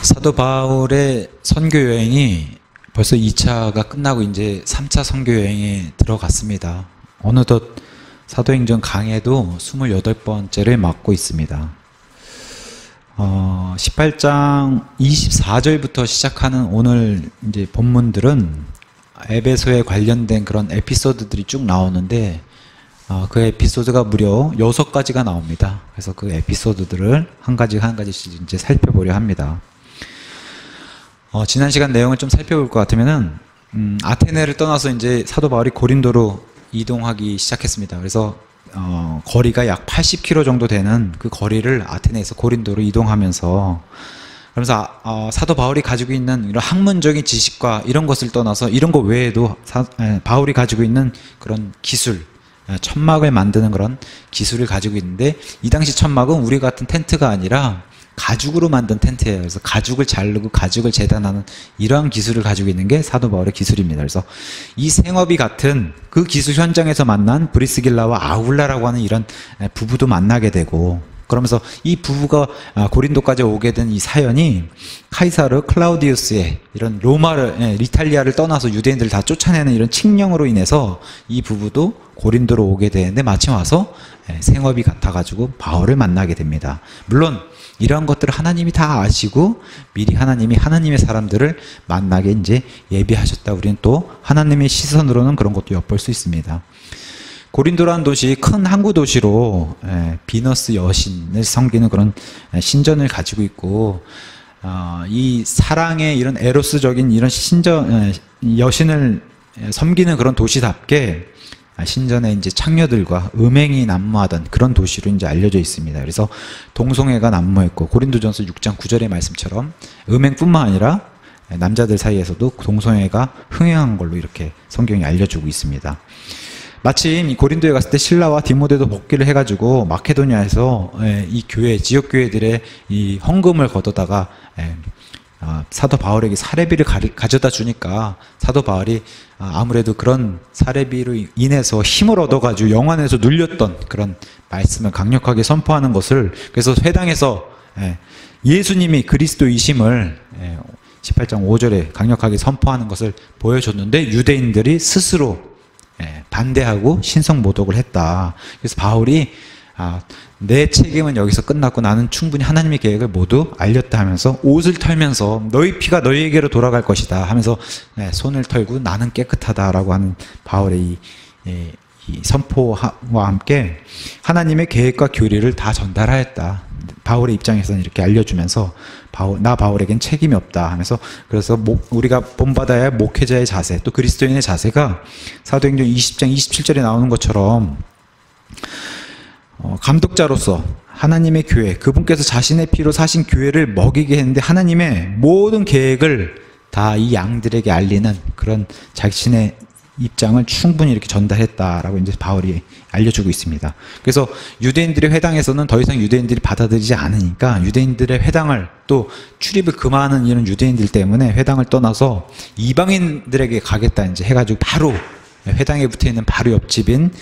사도 바울의 선교 여행이 벌써 2차가 끝나고 이제 3차 선교 여행에 들어갔습니다. 어느덧 사도행전 강해도 28번째를 맞고 있습니다. 18장 24절부터 시작하는 오늘 이제 본문들은 에베소에 관련된 그런 에피소드들이 쭉 나오는데 그 에피소드가 무려 6가지가 나옵니다. 그래서 그 에피소드들을 한 가지씩 이제 살펴보려 합니다. 지난 시간 내용을 좀 살펴볼 것 같으면은 아테네를 떠나서 이제 사도 바울이 고린도로 이동하기 시작했습니다. 그래서 거리가 약 80km 정도 되는 그 거리를 아테네에서 고린도로 이동하면서, 그러면서 사도 바울이 가지고 있는 이런 학문적인 지식과 이런 것을 떠나서 이런 것 외에도 바울이 가지고 있는 그런 기술, 천막을 만드는 그런 기술을 가지고 있는데, 이 당시 천막은 우리 같은 텐트가 아니라 가죽으로 만든 텐트예요. 그래서 가죽을 자르고 가죽을 재단하는 이러한 기술을 가지고 있는 게 사도 바울의 기술입니다. 그래서 이 생업이 같은 그 기술 현장에서 만난 브리스길라와 아울라라고 하는 이런 부부도 만나게 되고, 그러면서 이 부부가 고린도까지 오게 된 이 사연이 카이사르 클라우디우스의 이런 로마를, 이탈리아를 떠나서 유대인들을 다 쫓아내는 이런 칙령으로 인해서 이 부부도 고린도로 오게 되는데, 마침 와서 생업이 같아가지고 바울을 만나게 됩니다. 물론 이러한 것들을 하나님이 다 아시고 미리 하나님이 하나님의 사람들을 만나게 이제 예비하셨다. 우리는 또 하나님의 시선으로는 그런 것도 엿볼 수 있습니다. 고린도라는 도시, 큰 항구 도시로 비너스 여신을 섬기는 그런 신전을 가지고 있고, 이 사랑의 이런 에로스적인 이런 여신을 섬기는 그런 도시답게 신전에 이제 창녀들과 음행이 난무하던 그런 도시로 이제 알려져 있습니다. 그래서 동성애가 난무했고, 고린도전서 6장 9절의 말씀처럼 음행뿐만 아니라 남자들 사이에서도 동성애가 흥행한 걸로 이렇게 성경이 알려주고 있습니다. 마침 이 고린도에 갔을 때 신라와 디모데도 복귀를 해가지고 마케도니아에서 이 교회, 지역 교회들의 이 헌금을 걷어다가 사도 바울에게 사례비를 가져다 주니까 사도 바울이 아무래도 그런 사례비로 인해서 힘을 얻어가지고 영안에서 눌렸던 그런 말씀을 강력하게 선포하는 것을, 그래서 회당에서 예수님이 그리스도이심을 18장 5절에 강력하게 선포하는 것을 보여줬는데, 유대인들이 스스로 반대하고 신성모독을 했다. 그래서 바울이 내 책임은 여기서 끝났고 나는 충분히 하나님의 계획을 모두 알렸다 하면서 옷을 털면서 너희 피가 너희에게로 돌아갈 것이다 하면서 손을 털고 나는 깨끗하다라고 하는 바울의 이 선포와 함께 하나님의 계획과 교리를 다 전달하였다. 바울의 입장에서는 이렇게 알려주면서 나 바울에겐 책임이 없다 하면서, 그래서 우리가 본받아야 할 목회자의 자세, 또 그리스도인의 자세가 사도행전 20장 27절에 나오는 것처럼 감독자로서 하나님의 교회, 그분께서 자신의 피로 사신 교회를 먹이게 했는데 하나님의 모든 계획을 다 이 양들에게 알리는 그런 자신의 입장을 충분히 이렇게 전달했다라고 이제 바울이 알려주고 있습니다. 그래서 유대인들의 회당에서는 더 이상 유대인들이 받아들이지 않으니까 유대인들의 회당을, 또 출입을 금하는 이런 유대인들 때문에 회당을 떠나서 이방인들에게 가겠다 이제 해가지고 바로 회당에 붙어 있는 바로 옆집인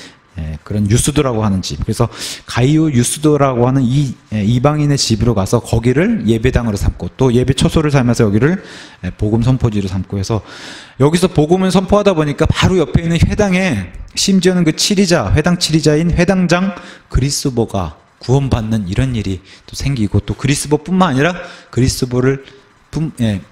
그런 유스도라고 하는 집, 그래서 가이오 유스도라고 하는 이 이방인의 집으로 가서 거기를 예배당으로 삼고, 또 예배 처소를 삼아서 여기를 복음 선포지로 삼고 해서, 여기서 복음을 선포하다 보니까 바로 옆에 있는 회당에, 심지어는 그 회당 7위자인 회당장 그리스보가 구원받는 이런 일이 또 생기고, 또 그리스보뿐만 아니라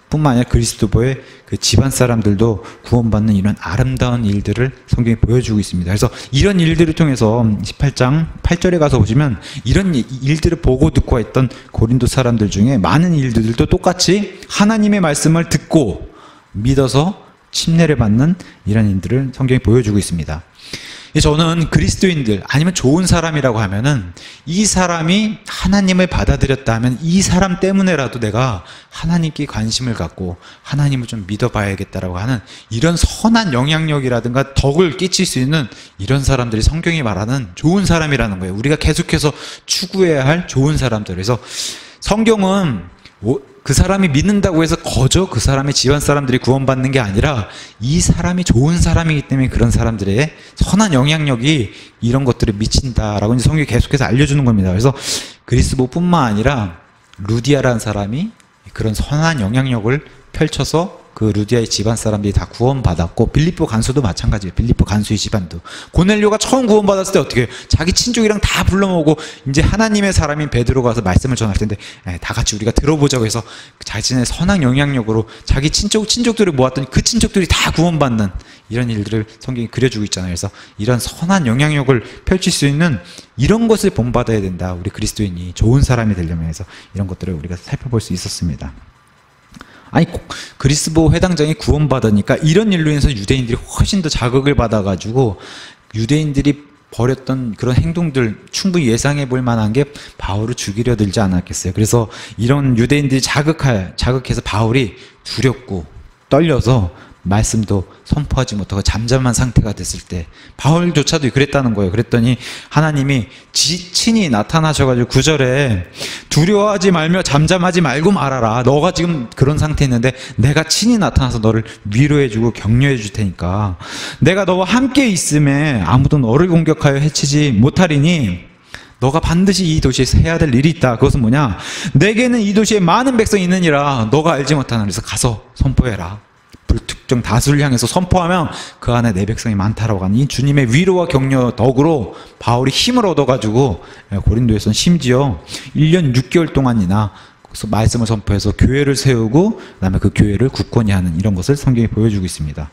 뿐만 아니라 그리스도의 그 집안 사람들도 구원받는 이런 아름다운 일들을 성경이 보여주고 있습니다. 그래서 이런 일들을 통해서 18장 8절에 가서 보시면 이런 일들을 보고 듣고 했던 고린도 사람들 중에 많은 일들도 똑같이 하나님의 말씀을 듣고 믿어서 침례를 받는 이런 일들을 성경이 보여주고 있습니다. 저는 그리스도인들 아니면 좋은 사람이라고 하면은 이 사람이 하나님을 받아들였다 하면 이 사람 때문에라도 내가 하나님께 관심을 갖고 하나님을 좀 믿어봐야겠다라고 하는 이런 선한 영향력이라든가 덕을 끼칠 수 있는 이런 사람들이 성경이 말하는 좋은 사람이라는 거예요. 우리가 계속해서 추구해야 할 좋은 사람들. 그래서 성경은 그 사람이 믿는다고 해서 거저 그 사람의 집안 사람들이 구원받는 게 아니라 이 사람이 좋은 사람이기 때문에 그런 사람들의 선한 영향력이 이런 것들을 미친다라고 이제 성경이 계속해서 알려주는 겁니다. 그래서 그리스도뿐만 아니라 루디아라는 사람이 그런 선한 영향력을 펼쳐서 그 루디아의 집안 사람들이 다 구원받았고, 빌립보 간수도 마찬가지예요. 빌립보 간수의 집안도. 고넬료가 처음 구원받았을 때 어떻게 해요? 자기 친족이랑 다 불러모으고 이제 하나님의 사람인 베드로가 와서 말씀을 전할 텐데 다 같이 우리가 들어보자고 해서 자신의 선한 영향력으로 자기 친족들을 모았더니 그 친족들이 다 구원받는 이런 일들을 성경이 그려주고 있잖아요. 그래서 이런 선한 영향력을 펼칠 수 있는 이런 것을 본받아야 된다. 우리 그리스도인이 좋은 사람이 되려면 해서 이런 것들을 우리가 살펴볼 수 있었습니다. 아니, 그리스도 회당장이 구원받으니까 이런 일로 인해서 유대인들이 훨씬 더 자극을 받아가지고 유대인들이 벌였던 그런 행동들 충분히 예상해 볼 만한 게 바울을 죽이려 들지 않았겠어요. 그래서 이런 유대인들이 자극해서 바울이 두렵고 떨려서 말씀도 선포하지 못하고 잠잠한 상태가 됐을 때 바울조차도 그랬다는 거예요. 그랬더니 하나님이 친히 나타나셔가지고 9절에 두려워하지 말며 잠잠하지 말고 말하라. 너가 지금 그런 상태에 있는데 내가 친히 나타나서 너를 위로해주고 격려해 줄 테니까 내가 너와 함께 있음에 아무도 너를 공격하여 해치지 못하리니 너가 반드시 이 도시에서 해야 될 일이 있다. 그것은 뭐냐? 내게는 이 도시에 많은 백성이 있느니라. 너가 알지 못하는 데서 가서 선포해라. 불특정 다수를 향해서 선포하면 그 안에 내 백성이 많다라고 하는 이 주님의 위로와 격려 덕으로 바울이 힘을 얻어가지고 고린도에서는 심지어 1년 6개월 동안이나 거기서 말씀을 선포해서 교회를 세우고 그다음에 그 교회를 굳건히 하는 이런 것을 성경이 보여주고 있습니다.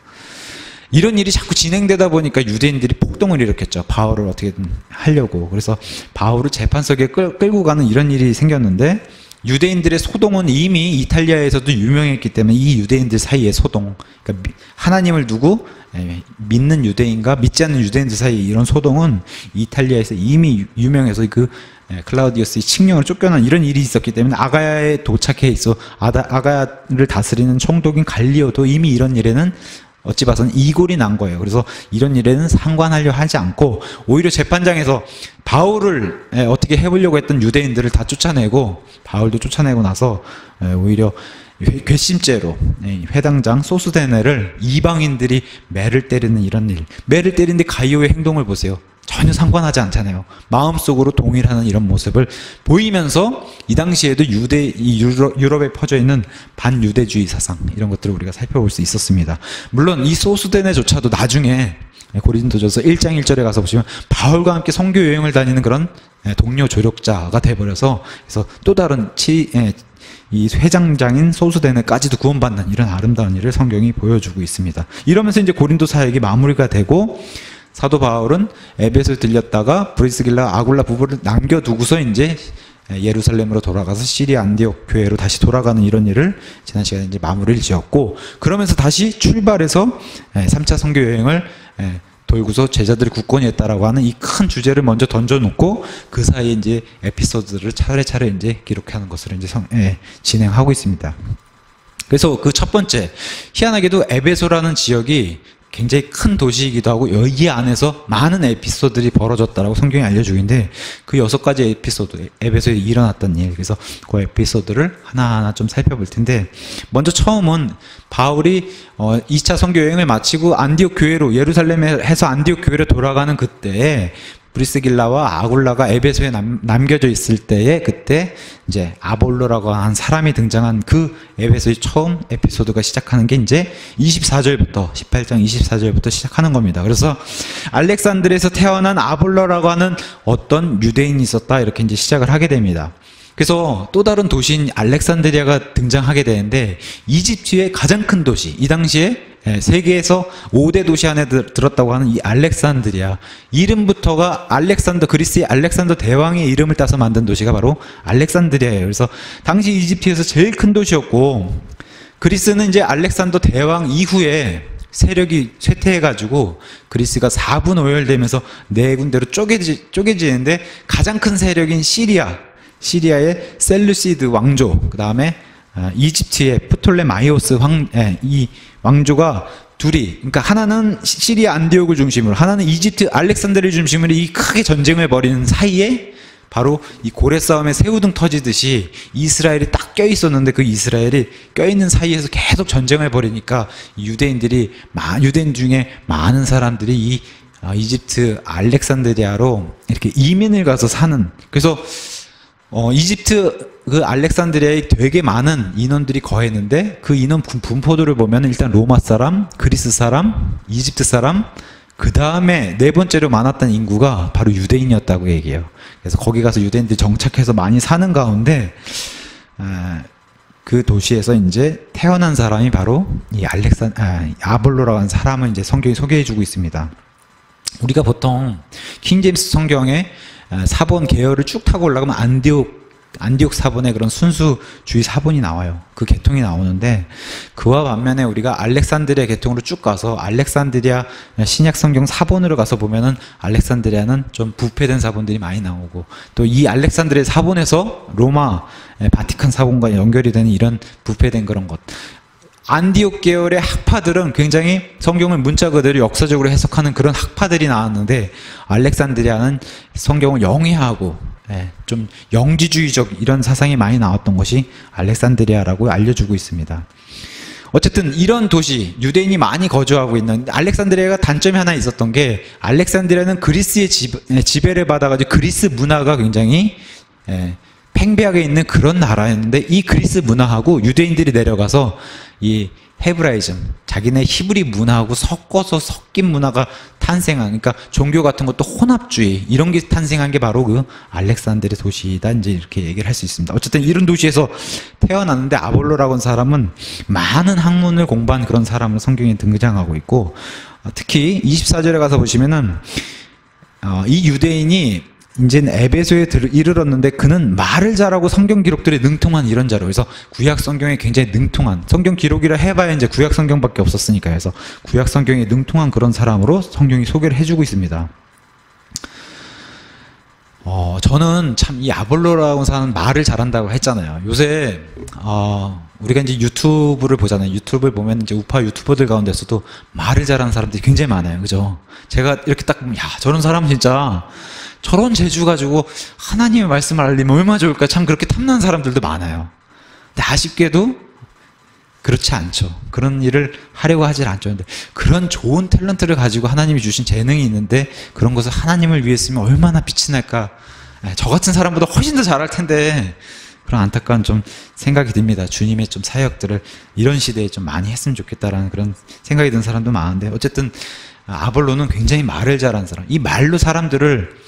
이런 일이 자꾸 진행되다 보니까 유대인들이 폭동을 일으켰죠. 바울을 어떻게든 하려고. 그래서 바울을 재판석에 끌고 가는 이런 일이 생겼는데 유대인들의 소동은 이미 이탈리아에서도 유명했기 때문에 이 유대인들 사이의 소동, 그러니까 하나님을 두고 믿는 유대인과 믿지 않는 유대인들 사이 이런 소동은 이탈리아에서 이미 유명해서 그 클라우디우스의 칙령을 쫓겨난 이런 일이 있었기 때문에 아가야에 도착해 있어 아가야를 다스리는 총독인 갈리오도 이미 이런 일에는 어찌 봐서는 이골이 난 거예요. 그래서 이런 일에는 상관하려 하지 않고 오히려 재판장에서 바울을 어떻게 해보려고 했던 유대인들을 다 쫓아내고 바울도 쫓아내고 나서 오히려 괘씸죄로 회당장 소스데네를 이방인들이 매를 때리는 이런 일, 매를 때리는데 가이오의 행동을 보세요. 전혀 상관하지 않잖아요. 마음속으로 동일하는 이런 모습을 보이면서 이 당시에도 유럽에 퍼져 있는 반유대주의 사상 이런 것들을 우리가 살펴볼 수 있었습니다. 물론 이 소스데네조차도 나중에 고린도전서 1장 1절에 가서 보시면 바울과 함께 선교 여행을 다니는 그런 동료 조력자가 돼버려서 그래서 또 다른 이 회장장인 소스데네까지도 구원받는 이런 아름다운 일을 성경이 보여주고 있습니다. 이러면서 이제 고린도 사역이 마무리가 되고 사도 바울은 에베소에 들렸다가 브리스길라 아굴라 부부를 남겨두고서 이제 예루살렘으로 돌아가서 시리아 안디옥 교회로 다시 돌아가는 이런 일을 지난 시간에 이제 마무리를 지었고 그러면서 다시 출발해서 3차 선교 여행을 돌고서 제자들이 굳건히 했다라고 하는 이 큰 주제를 먼저 던져놓고 그 사이에 이제 에피소드를 차례차례 이제 기록하는 것을 이제 진행하고 있습니다. 그래서 그 첫 번째 희한하게도 에베소라는 지역이 굉장히 큰 도시이기도 하고 여기 안에서 많은 에피소드들이 벌어졌다라고 성경이 알려주고 있는데 그 6가지 에피소드, 에베소에 일어났던 일, 그래서 그 에피소드를 하나하나 좀 살펴볼 텐데 먼저 처음은 바울이 2차 선교 여행을 마치고 안디옥 교회로 예루살렘에서 안디옥 교회로 돌아가는 그때에 브리스길라와 아굴라가 에베소에 남겨져 있을 때에 그때 이제 아볼로라고 한 사람이 등장한 그 에베소의 처음 에피소드가 시작하는 게 이제 24절부터 18장 24절부터 시작하는 겁니다. 그래서 알렉산드리아에서 태어난 아볼로라고 하는 어떤 유대인이 있었다 이렇게 이제 시작을 하게 됩니다. 그래서 또 다른 도시인 알렉산드리아가 등장하게 되는데 이집트의 가장 큰 도시, 이 당시에 세계에서 5대 도시 안에 들었다고 하는 이 알렉산드리아, 이름부터가 그리스의 알렉산더 대왕의 이름을 따서 만든 도시가 바로 알렉산드리아예요. 그래서 당시 이집트에서 제일 큰 도시였고 그리스는 이제 알렉산더 대왕 이후에 세력이 쇠퇴해가지고 그리스가 4분 오열되면서 4군데로 쪼개지는데 가장 큰 세력인 시리아의 셀루시드 왕조, 그 다음에 이집트의 프톨레마이오스 이 왕조가 둘이, 그러니까 하나는 시리아 안디옥을 중심으로 하나는 이집트 알렉산드리아를 중심으로 이 크게 전쟁을 벌이는 사이에 바로 이 고래 싸움에 새우등 터지듯이 이스라엘이 딱 껴있었는데 그 이스라엘이 껴있는 사이에서 계속 전쟁을 벌이니까 유대인 중에 많은 사람들이 이 이집트 알렉산드리아로 이렇게 이민을 가서 사는, 그래서 이집트 그 알렉산드리아에 되게 많은 인원들이 거했는데 그 인원 분포도를 보면 일단 로마 사람, 그리스 사람, 이집트 사람, 그 다음에 네 번째로 많았던 인구가 바로 유대인이었다고 얘기해요. 그래서 거기 가서 유대인들이 정착해서 많이 사는 가운데 그 도시에서 이제 태어난 사람이 바로 이 아볼로라고 하는 사람을 이제 성경이 소개해주고 있습니다. 우리가 보통 킹제임스 성경에 사본 계열을 쭉 타고 올라가면 안디옥 사본의 그런 순수주의 사본이 나와요. 그 계통이 나오는데 그와 반면에 우리가 알렉산드리아 계통으로 쭉 가서 알렉산드리아 신약 성경 사본으로 가서 보면은 알렉산드리아는 좀 부패된 사본들이 많이 나오고 또 이 알렉산드리아 사본에서 로마 바티칸 사본과 연결이 되는 이런 부패된 그런 것. 안디옥 계열의 학파들은 굉장히 성경을 문자 그대로 역사적으로 해석하는 그런 학파들이 나왔는데 알렉산드리아는 성경을 영위하고 좀 영지주의적 이런 사상이 많이 나왔던 것이 알렉산드리아라고 알려주고 있습니다. 어쨌든 이런 도시, 유대인이 많이 거주하고 있는 알렉산드리아가 단점이 하나 있었던 게 알렉산드리아는 그리스의 지배를 받아가지고 그리스 문화가 굉장히 팽배하게 있는 그런 나라였는데 이 그리스 문화하고 유대인들이 내려가서 이 헤브라이즘, 자기네 히브리 문화하고 섞어서 섞인 문화가 탄생한, 그러니까 종교 같은 것도 혼합주의 이런 게 탄생한 게 바로 그 알렉산드리아 도시다 이제 이렇게 얘기를 할 수 있습니다. 어쨌든 이런 도시에서 태어났는데 아볼로라고 하는 사람은 많은 학문을 공부한 그런 사람을 성경에 등장하고 있고 특히 24절에 가서 보시면은 이 유대인이 이제는 에베소에 이르렀는데 그는 말을 잘하고 성경 기록들에 능통한 이런 자로 그래서 구약 성경에 굉장히 능통한 성경 기록이라 해봐야 이제 구약 성경밖에 없었으니까 해서 구약 성경에 능통한 그런 사람으로 성경이 소개를 해주고 있습니다. 저는 참 이 아볼로라고 사는 말을 잘한다고 했잖아요. 요새 우리가 이제 유튜브를 보잖아요. 유튜브를 보면 이제 우파 유튜버들 가운데서도 말을 잘하는 사람들이 굉장히 많아요. 그죠? 제가 이렇게 딱 보면 야 저런 사람은 진짜 저런 재주 가지고 하나님의 말씀을 알리면 얼마나 좋을까 참 그렇게 탐나는 사람들도 많아요. 근데 아쉽게도 그렇지 않죠. 그런 일을 하려고 하질 않죠. 근데 그런 좋은 탤런트를 가지고 하나님이 주신 재능이 있는데 그런 것을 하나님을 위해 쓰면 얼마나 빛이 날까. 저 같은 사람보다 훨씬 더 잘할 텐데 그런 안타까운 좀 생각이 듭니다. 주님의 좀 사역들을 이런 시대에 좀 많이 했으면 좋겠다라는 그런 생각이 드는 사람도 많은데 어쨌든 아볼로는 굉장히 말을 잘하는 사람. 이 말로 사람들을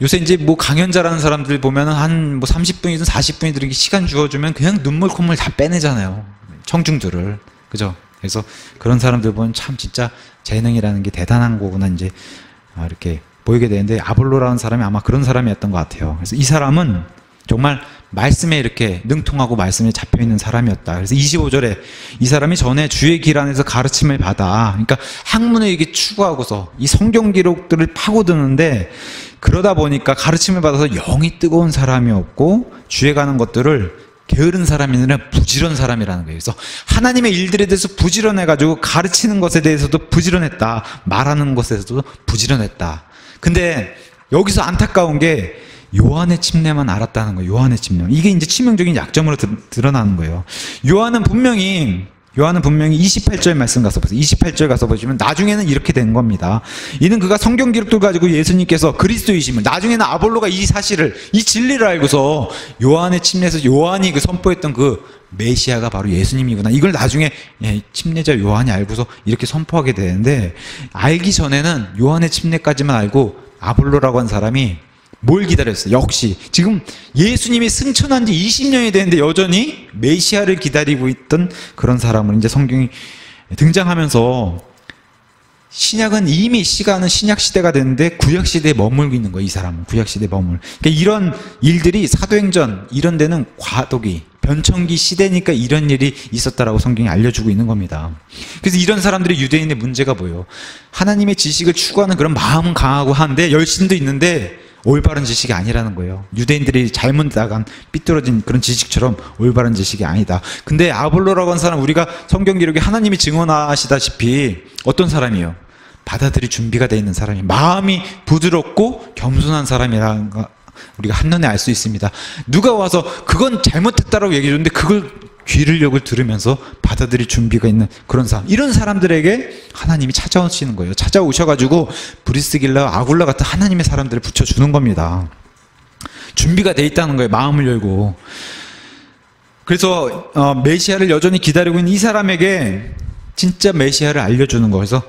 요새 이제 뭐 강연 잘하는 사람들 보면은 한 뭐 30분이든 40분이든 시간 주어주면 그냥 눈물 콧물 다 빼내잖아요. 청중들을. 그죠? 그래서 그런 사람들 보면 참 진짜 재능이라는 게 대단한 거구나 이제 이렇게 보이게 되는데 아볼로라는 사람이 아마 그런 사람이었던 것 같아요. 그래서 이 사람은 정말 말씀에 이렇게 능통하고 말씀에 잡혀있는 사람이었다. 그래서 25절에 이 사람이 전에 주의 길 안에서 가르침을 받아 그러니까 학문을 이게 추구하고서 이 성경 기록들을 파고드는데 그러다 보니까 가르침을 받아서 영이 뜨거운 사람이었고 주에 가는 것들을 게으른 사람이 아니라 부지런 사람이라는 거예요. 그래서 하나님의 일들에 대해서 부지런해가지고 가르치는 것에 대해서도 부지런했다. 말하는 것에서도 부지런했다. 근데 여기서 안타까운 게 요한의 침례만 알았다는 거예요. 요한의 침례. 이게 이제 치명적인 약점으로 드러나는 거예요. 요한은 분명히 28절 말씀 가서 보세요. 28절 가서 보시면 나중에는 이렇게 된 겁니다. 이는 그가 성경 기록들 가지고 예수님께서 그리스도이심을 나중에는 아볼로가 이 사실을 이 진리를 알고서 요한의 침례에서 요한이 그 선포했던 그 메시아가 바로 예수님이구나. 이걸 나중에 침례자 요한이 알고서 이렇게 선포하게 되는데 알기 전에는 요한의 침례까지만 알고 아볼로라고 한 사람이 뭘 기다렸어요? 역시 지금 예수님이 승천한 지 20년이 됐는데 여전히 메시아를 기다리고 있던 그런 사람을 이제 성경이 등장하면서 신약은 이미 시간은 신약 시대가 됐는데 구약 시대에 머물고 있는 거예요. 이 사람은 구약 시대에 머물. 그러니까 이런 일들이 사도행전 이런 데는 과도기 변천기 시대니까 이런 일이 있었다라고 성경이 알려주고 있는 겁니다. 그래서 이런 사람들이 유대인의 문제가 뭐예요? 하나님의 지식을 추구하는 그런 마음은 강하고 한데 열심도 있는데 올바른 지식이 아니라는 거예요. 유대인들이 잘못 나간 삐뚤어진 그런 지식처럼 올바른 지식이 아니다. 근데 아볼로라고 하는 사람 우리가 성경 기록에 하나님이 증언하시다시피 어떤 사람이에요? 받아들일 준비가 되어 있는 사람이 마음이 부드럽고 겸손한 사람이라는 거 우리가 한눈에 알 수 있습니다. 누가 와서 그건 잘못했다라고 얘기해 줬는데 그걸 귀를 역을 들으면서 받아들일 준비가 있는 그런 사람, 이런 사람들에게 하나님이 찾아오시는 거예요. 찾아오셔가지고 브리스길라 아굴라 같은 하나님의 사람들을 붙여주는 겁니다. 준비가 돼 있다는 거예요. 마음을 열고. 그래서 메시아를 여전히 기다리고 있는 이 사람에게 진짜 메시아를 알려주는 거. 그래서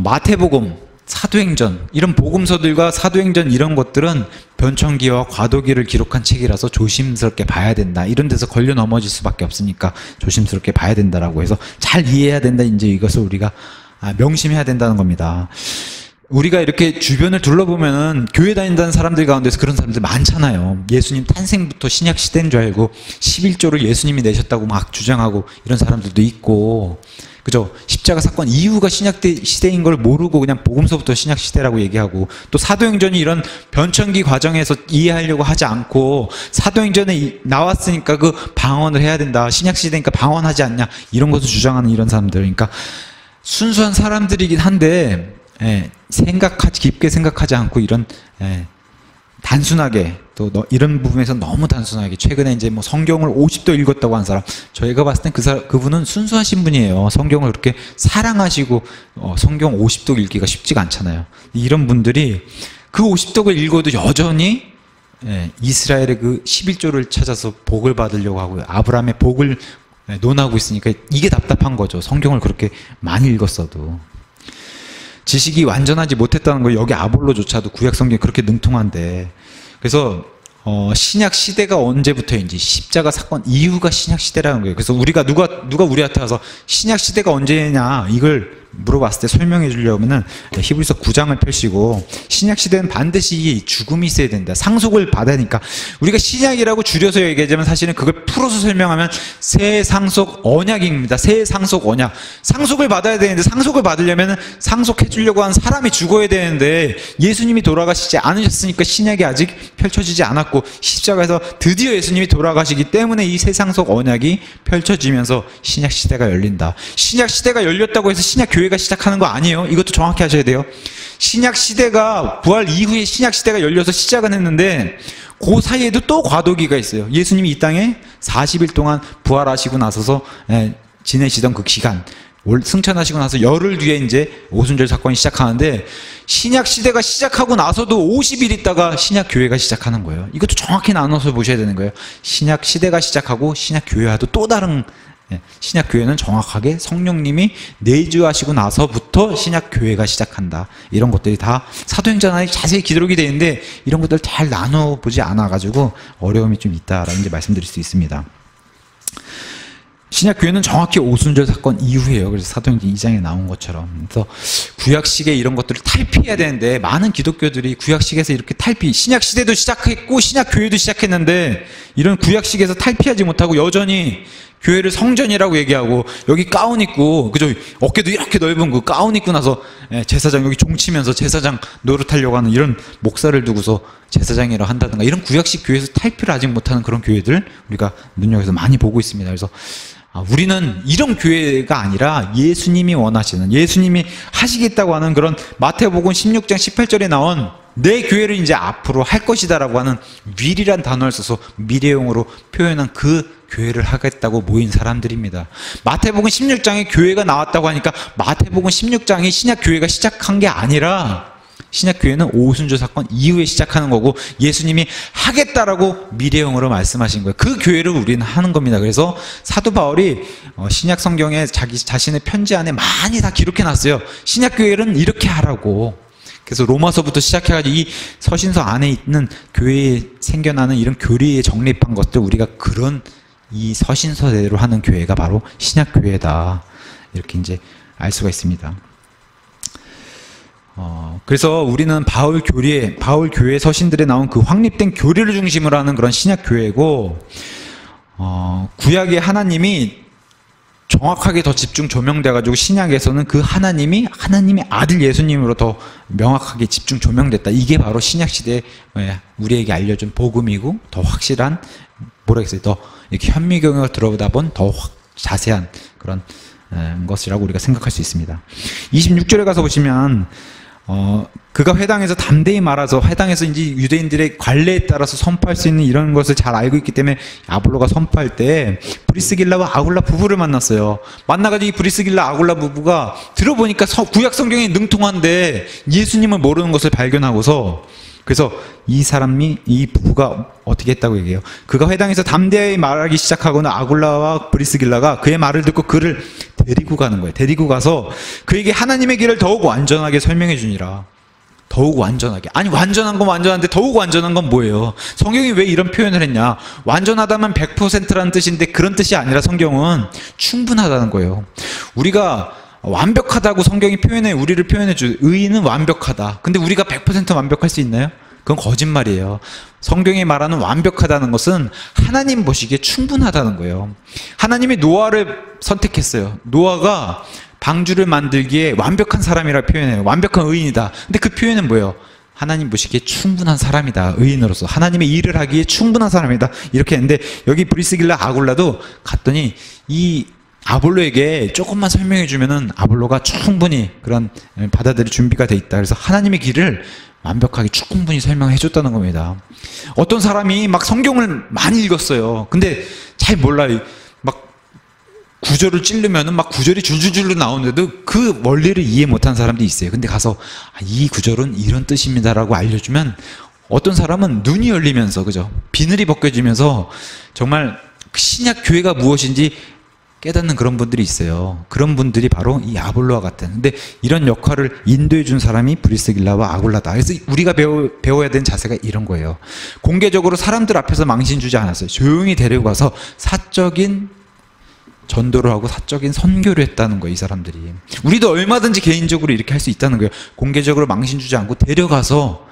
마태복음, 사도행전, 이런 복음서들과 사도행전 이런 것들은 변천기와 과도기를 기록한 책이라서 조심스럽게 봐야 된다. 이런 데서 걸려 넘어질 수밖에 없으니까 조심스럽게 봐야 된다라고 해서 잘 이해해야 된다. 이제 이것을 우리가 명심해야 된다는 겁니다. 우리가 이렇게 주변을 둘러보면은 교회 다닌다는 사람들 가운데서 그런 사람들 많잖아요. 예수님 탄생부터 신약 시대인 줄 알고 11조를 예수님이 내셨다고 막 주장하고 이런 사람들도 있고, 그죠? 십자가 사건 이후가 신약 시대인 걸 모르고 그냥 복음서부터 신약 시대라고 얘기하고, 또 사도행전이 이런 변천기 과정에서 이해하려고 하지 않고 사도행전에 나왔으니까 그 방언을 해야 된다. 신약 시대니까 방언하지 않냐. 이런 것을 주장하는 이런 사람들. 그러니까 순수한 사람들이긴 한데 깊게 생각하지 않고 이런 단순하게 또 이런 부분에서 너무 단순하게, 최근에 이제 뭐 성경을 50도 읽었다고 한 사람, 저희가 봤을 땐 그분은 순수하신 분이에요. 성경을 그렇게 사랑하시고 성경 50도 읽기가 쉽지가 않잖아요. 이런 분들이 그 50독을 읽어도 여전히 이스라엘의 그 11조를 찾아서 복을 받으려고 하고 아브라함의 복을 논하고 있으니까 이게 답답한 거죠. 성경을 그렇게 많이 읽었어도. 지식이 완전하지 못했다는 거. 여기 아볼로조차도 구약 성경이 그렇게 능통한데, 그래서 신약 시대가 언제부터인지, 십자가 사건 이후가 신약 시대라는 거예요. 그래서 우리가 누가 우리한테 와서 신약 시대가 언제냐 이걸 물어봤을 때 설명해 주려면은 히브리서 9장을 펼치고, 신약 시대는 반드시 죽음이 있어야 된다. 상속을 받으니까, 우리가 신약이라고 줄여서 얘기하자면 사실은 그걸 풀어서 설명하면 새 상속 언약입니다. 새 상속 언약. 상속을 받아야 되는데, 상속을 받으려면 상속해 주려고 한 사람이 죽어야 되는데 예수님이 돌아가시지 않으셨으니까 신약이 아직 펼쳐지지 않았고, 십자가에서 드디어 예수님이 돌아가시기 때문에 이 새 상속 언약이 펼쳐지면서 신약 시대가 열린다. 신약 시대가 열렸다고 해서 신약 교회가 시작하는 거 아니에요. 이것도 정확히 하셔야 돼요. 신약 시대가, 부활 이후에 신약 시대가 열려서 시작은 했는데 그 사이에도 또 과도기가 있어요. 예수님이 이 땅에 40일 동안 부활하시고 나서서 지내시던 그 기간, 승천하시고 나서 열흘 뒤에 이제 오순절 사건이 시작하는데, 신약 시대가 시작하고 나서도 50일 있다가 신약 교회가 시작하는 거예요. 이것도 정확히 나눠서 보셔야 되는 거예요. 신약 시대가 시작하고 신약 교회와도 또 다른, 신약 교회는 정확하게 성령님이 내주하시고 나서부터 신약 교회가 시작한다. 이런 것들이 다 사도행전 안에 자세히 기록이 되어 있는데 이런 것들 잘 나눠보지 않아가지고 어려움이 좀 있다라는 이제 말씀드릴 수 있습니다. 신약 교회는 정확히 오순절 사건 이후에요. 그래서 사도행전 2장에 나온 것처럼. 그래서 구약시계 이런 것들을 탈피해야 되는데, 많은 기독교들이 구약시계에서 이렇게 신약 시대도 시작했고 신약 교회도 시작했는데 이런 구약시계에서 탈피하지 못하고 여전히 교회를 성전이라고 얘기하고, 여기 가운 입고, 그죠? 어깨도 이렇게 넓은 그 가운 입고 나서 제사장 여기 종치면서 제사장 노릇하려고 하는 이런 목사를 두고서 제사장이라 한다든가, 이런 구약식 교회에서 탈피를 아직 못하는 그런 교회들 우리가 눈여겨서 많이 보고 있습니다. 그래서 우리는 이런 교회가 아니라 예수님이 원하시는, 예수님이 하시겠다고 하는 그런 마태복음 16장 18절에 나온 내 교회를 이제 앞으로 할 것이다라고 하는 will이란 단어를 써서 미래형으로 표현한 그 교회를 하겠다고 모인 사람들입니다. 마태복음 16장에 교회가 나왔다고 하니까 마태복음 16장이 신약 교회가 시작한 게 아니라, 신약 교회는 오순절 사건 이후에 시작하는 거고 예수님이 하겠다라고 미래형으로 말씀하신 거예요. 그 교회를 우리는 하는 겁니다. 그래서 사도 바울이 신약 성경에 자기 자신의 편지 안에 많이 다 기록해 놨어요. 신약 교회는 이렇게 하라고. 그래서 로마서부터 시작해가지고 이 서신서 안에 있는 교회에 생겨나는 이런 교리에 정립한 것들, 우리가 그런 이 서신서대로 하는 교회가 바로 신약 교회다. 이렇게 이제 알 수가 있습니다. 그래서 우리는 바울 교회 서신들에 나온 그 확립된 교리를 중심으로 하는 그런 신약 교회고, 구약의 하나님이 정확하게 더 집중 조명돼가지고 신약에서는 그 하나님의 아들 예수님으로 더 명확하게 집중 조명됐다. 이게 바로 신약 시대에 우리에게 알려준 복음이고, 더 확실한, 뭐라겠어요, 더 이렇게 현미경을 들어보다 본 더 자세한 그런 것이라고 우리가 생각할 수 있습니다. 26절에 가서 보시면 그가 회당에서 담대히 말아서, 회당에서 이제 유대인들의 관례에 따라서 선포할 수 있는 이런 것을 잘 알고 있기 때문에 아볼로가 선포할 때 브리스길라와 아굴라 부부를 만났어요. 만나가지고 이 브리스길라 아굴라 부부가 들어보니까 구약 성경이 능통한데 예수님을 모르는 것을 발견하고서 그래서 이 부부가 어떻게 했다고 얘기해요. 그가 회당에서 담대히 말하기 시작하고는 아굴라와 브리스길라가 그의 말을 듣고 그를 데리고 가는 거예요. 데리고 가서 그에게 하나님의 길을 더욱 완전하게 설명해 주니라. 더욱 완전하게. 아니, 완전한 건 완전한데 더욱 완전한 건 뭐예요? 성경이 왜 이런 표현을 했냐? 완전하다면 100%라는 뜻인데 그런 뜻이 아니라 성경은 충분하다는 거예요. 우리가 완벽하다고 성경이 우리를 표현해 줘. 의인은 완벽하다. 근데 우리가 100% 완벽할 수 있나요? 그건 거짓말이에요. 성경이 말하는 완벽하다는 것은 하나님 보시기에 충분하다는 거예요. 하나님이 노아를 선택했어요. 노아가 방주를 만들기에 완벽한 사람이라 표현해요. 완벽한 의인이다. 근데 그 표현은 뭐예요? 하나님 보시기에 충분한 사람이다. 의인으로서 하나님의 일을 하기에 충분한 사람이다. 이렇게 했는데 여기 브리스길라 아굴라도 갔더니 이 아볼로에게 조금만 설명해 주면은 아볼로가 충분히 그런 받아들일 준비가 돼 있다. 그래서 하나님의 길을 완벽하게 충분히 설명해 줬다는 겁니다. 어떤 사람이 막 성경을 많이 읽었어요. 근데 잘 몰라요. 막 구절을 찌르면은 막 구절이 줄줄줄로 나오는데도 그 원리를 이해 못한 사람도 있어요. 근데 가서 이 구절은 이런 뜻입니다라고 알려주면 어떤 사람은 눈이 열리면서, 그죠? 비늘이 벗겨지면서 정말 신약 교회가 무엇인지 깨닫는 그런 분들이 있어요. 그런 분들이 바로 이 아볼로와 같은. 근데 이런 역할을 인도해 준 사람이 브리스길라와 아굴라다. 그래서 우리가 배워야 되는 자세가 이런 거예요. 공개적으로 사람들 앞에서 망신 주지 않았어요. 조용히 데리고 가서 사적인 전도를 하고 사적인 선교를 했다는 거예요. 이 사람들이. 우리도 얼마든지 개인적으로 이렇게 할 수 있다는 거예요. 공개적으로 망신 주지 않고 데려가서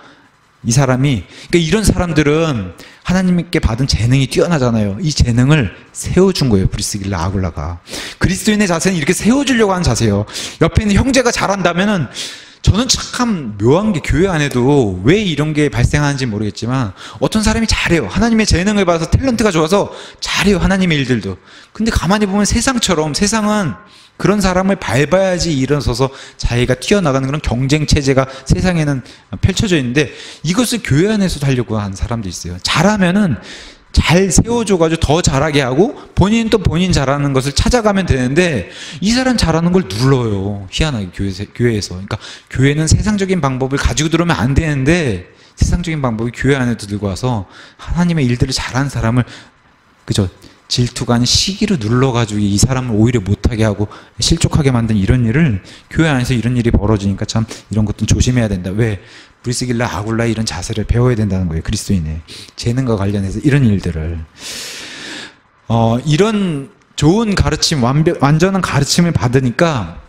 이 사람이, 그러니까 이런 사람들은 하나님께 받은 재능이 뛰어나잖아요. 이 재능을 세워준 거예요. 브리스길라 아굴라가. 그리스도인의 자세는 이렇게 세워주려고 하는 자세예요. 옆에 있는 형제가 잘한다면은, 저는 참 묘한 게 교회 안에도 왜 이런 게 발생하는지 모르겠지만 어떤 사람이 잘해요. 하나님의 재능을 받아서 탤런트가 좋아서 잘해요. 하나님의 일들도. 근데 가만히 보면 세상처럼, 세상은 그런 사람을 밟아야지 일어서서 자기가 튀어나가는 그런 경쟁 체제가 세상에는 펼쳐져 있는데 이것을 교회 안에서도 하려고 하는 사람도 있어요. 잘하면은 잘 세워줘가지고 더 잘하게 하고 본인은 또 본인 잘하는 것을 찾아가면 되는데 이 사람 잘하는 걸 눌러요. 희한하게 교회에서. 그러니까 교회는 세상적인 방법을 가지고 들어오면 안 되는데 세상적인 방법을 교회 안에 들고 와서 하나님의 일들을 잘하는 사람을, 그죠? 질투가 아닌 시기로 눌러가지고 이 사람을 오히려 못하게 하고 실족하게 만든 이런 일을 교회 안에서 이런 일이 벌어지니까 참 이런 것도 조심해야 된다. 왜? 브리스길라 아굴라 이런 자세를 배워야 된다는 거예요. 그리스도인의 재능과 관련해서 이런 일들을 이런 좋은 가르침, 완전한 가르침을 받으니까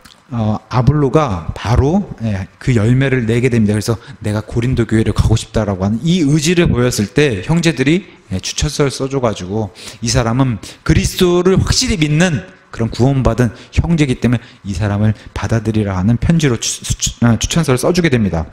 아볼로가 바로 그 열매를 내게 됩니다. 그래서 내가 고린도 교회를 가고 싶다라고 하는 이 의지를 보였을 때 형제들이 추천서를 써줘가지고 이 사람은 그리스도를 확실히 믿는 그런 구원받은 형제이기 때문에 이 사람을 받아들이라 하는 편지로 추천서를 써주게 됩니다.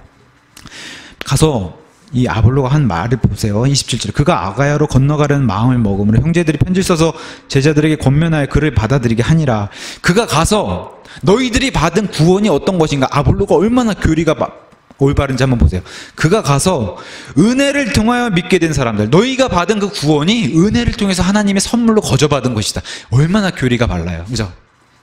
가서 이 아볼로가 한 말을 보세요. 27절. 그가 아가야로 건너가려는 마음을 먹음으로 형제들이 편지를 써서 제자들에게 권면하여 그를 받아들이게 하니라. 그가 가서 너희들이 받은 구원이 어떤 것인가, 아볼로가 얼마나 교리가 올바른지 한번 보세요. 그가 가서 은혜를 통하여 믿게 된 사람들, 너희가 받은 그 구원이 은혜를 통해서 하나님의 선물로 거저받은 것이다. 얼마나 교리가 발라요. 그죠?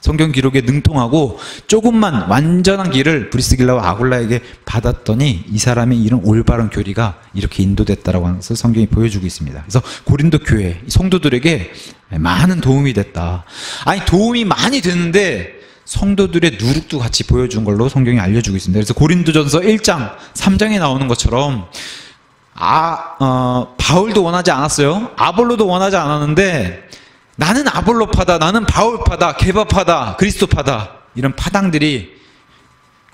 성경 기록에 능통하고 조금만 완전한 길을 브리스길라와 아굴라에게 받았더니 이 사람의 이런 올바른 교리가 이렇게 인도됐다라고 하는 것을 성경이 보여주고 있습니다. 그래서 고린도 교회 성도들에게 많은 도움이 됐다. 아니, 도움이 많이 되는데 성도들의 누룩도 같이 보여준 걸로 성경이 알려주고 있습니다. 그래서 고린도전서 1장 3장에 나오는 것처럼 바울도 원하지 않았어요. 아볼로도 원하지 않았는데 나는 아볼로파다, 나는 바울파다, 게바파다, 그리스도파다, 이런 파당들이,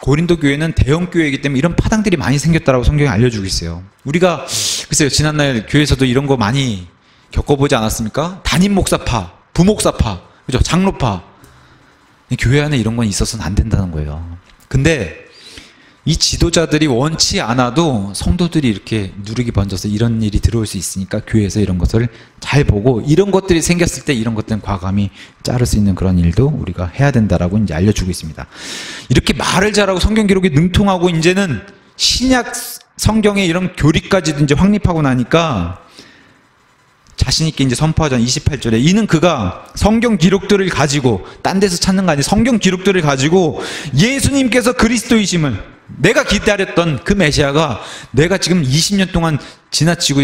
고린도 교회는 대형 교회이기 때문에 이런 파당들이 많이 생겼다라고 성경이 알려주고 있어요. 우리가 글쎄요, 지난날 교회에서도 이런 거 많이 겪어보지 않았습니까? 담임 목사파, 부목사파, 그죠? 장로파. 교회 안에 이런 건 있어서는 안 된다는 거예요. 근데 이 지도자들이 원치 않아도 성도들이 이렇게 누룩이 번져서 이런 일이 들어올 수 있으니까 교회에서 이런 것을 잘 보고 이런 것들이 생겼을 때 이런 것들은 과감히 자를 수 있는 그런 일도 우리가 해야 된다라고 이제 알려주고 있습니다. 이렇게 말을 잘하고 성경 기록에 능통하고 이제는 신약 성경의 이런 교리까지도 이제 확립하고 나니까 자신있게 이제 선포하잖아요. 28절에 이는 그가 성경 기록들을 가지고 딴 데서 찾는 거 아니에요. 성경 기록들을 가지고 예수님께서 그리스도이심을 내가 기다렸던 그 메시아가, 내가 지금 20년 동안 지나치고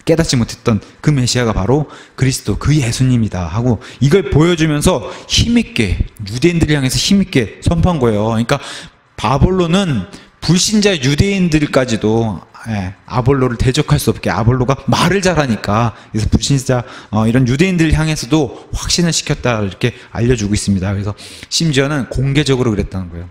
깨닫지 못했던 그 메시아가 바로 그리스도, 그 예수님이다 하고 이걸 보여주면서 힘있게, 유대인들을 향해서 힘있게 선포한 거예요. 그러니까 바볼로는 불신자 유대인들까지도 아볼로를 대적할 수 없게, 아볼로가 말을 잘하니까, 그래서 불신자 이런 유대인들을 향해서도 확신을 시켰다 이렇게 알려주고 있습니다. 그래서 심지어는 공개적으로 그랬다는 거예요.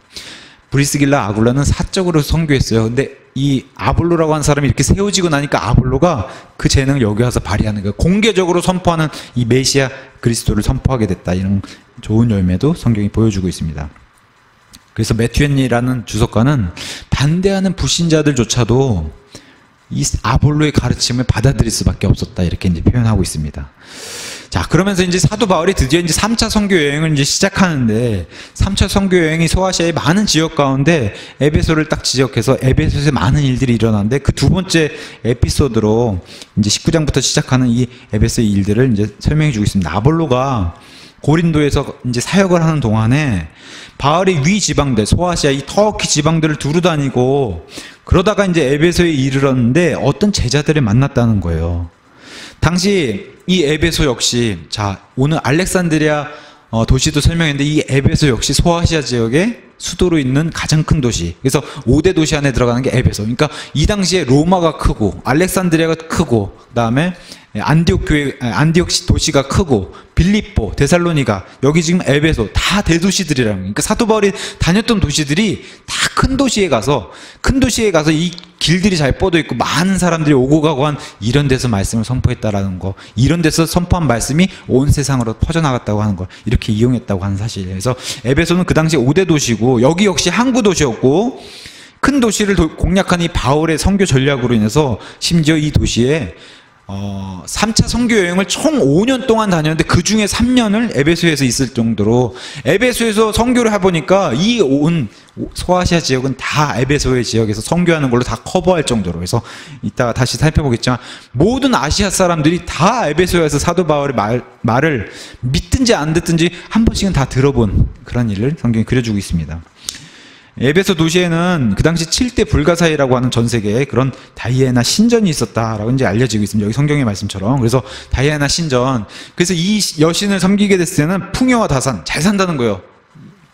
브리스길라 아굴라는 사적으로 선교했어요. 근데 이 아볼로라고 하는 사람이 이렇게 세워지고 나니까 아볼로가 그 재능을 여기 와서 발휘하는 거예요. 공개적으로 선포하는 이 메시아 그리스도를 선포하게 됐다. 이런 좋은 열매도 성경이 보여주고 있습니다. 그래서 매튜엔이라는 주석가는 반대하는 불신자들조차도 이 아볼로의 가르침을 받아들일 수밖에 없었다, 이렇게 이제 표현하고 있습니다. 자, 그러면서 이제 사도 바울이 드디어 이제 3차 선교 여행을 이제 시작하는데, 3차 선교 여행이 소아시아의 많은 지역 가운데 에베소를 딱 지적해서 에베소에서 많은 일들이 일어나는데, 그 두 번째 에피소드로 이제 19장부터 시작하는 이 에베소의 일들을 이제 설명해 주고 있습니다. 아볼로가 고린도에서 이제 사역을 하는 동안에 바울이 위 지방들, 소아시아 이 터키 지방들을 두루 다니고 그러다가 이제 에베소에 이르렀는데 어떤 제자들을 만났다는 거예요. 당시 이 에베소 역시, 자, 오늘 알렉산드리아 도시도 설명했는데 이 에베소 역시 소아시아 지역의 수도로 있는 가장 큰 도시. 그래서 5대 도시 안에 들어가는 게 에베소. 그러니까 이 당시에 로마가 크고 알렉산드리아가 크고, 그다음에 안디옥 도시가 크고, 빌립보, 데살로니가, 여기 지금 에베소 다 대도시들이라는 거예요. 그러니까 사도 바울이 다녔던 도시들이 다 큰 도시에 가서 이 길들이 잘 뻗어 있고 많은 사람들이 오고 가고 한 이런 데서 말씀을 선포했다라는 거, 이런 데서 선포한 말씀이 온 세상으로 퍼져나갔다고 하는 걸 이렇게 이용했다고 하는 사실. 그래서 에베소는 그 당시 5대 도시고, 여기 역시 항구 도시였고, 큰 도시를 공략한 이 바울의 선교 전략으로 인해서 심지어 이 도시에 3차 선교 여행을 총 5년 동안 다녔는데 그 중에 3년을 에베소에서 있을 정도로, 에베소에서 선교를 해보니까 이 온 소아시아 지역은 다 에베소의 지역에서 선교하는 걸로 다 커버할 정도로 해서, 이따가 다시 살펴보겠지만 모든 아시아 사람들이 다 에베소에서 사도 바울의 말을 믿든지 안 듣든지 한 번씩은 다 들어본 그런 일을 성경이 그려주고 있습니다. 에베소 도시에는 그 당시 7대 불가사의라고 하는 전 세계에 그런 다이애나 신전이 있었다라고 이제 알려지고 있습니다. 여기 성경의 말씀처럼. 그래서 다이애나 신전, 그래서 이 여신을 섬기게 됐을 때는 풍요와 다산, 잘 산다는 거예요.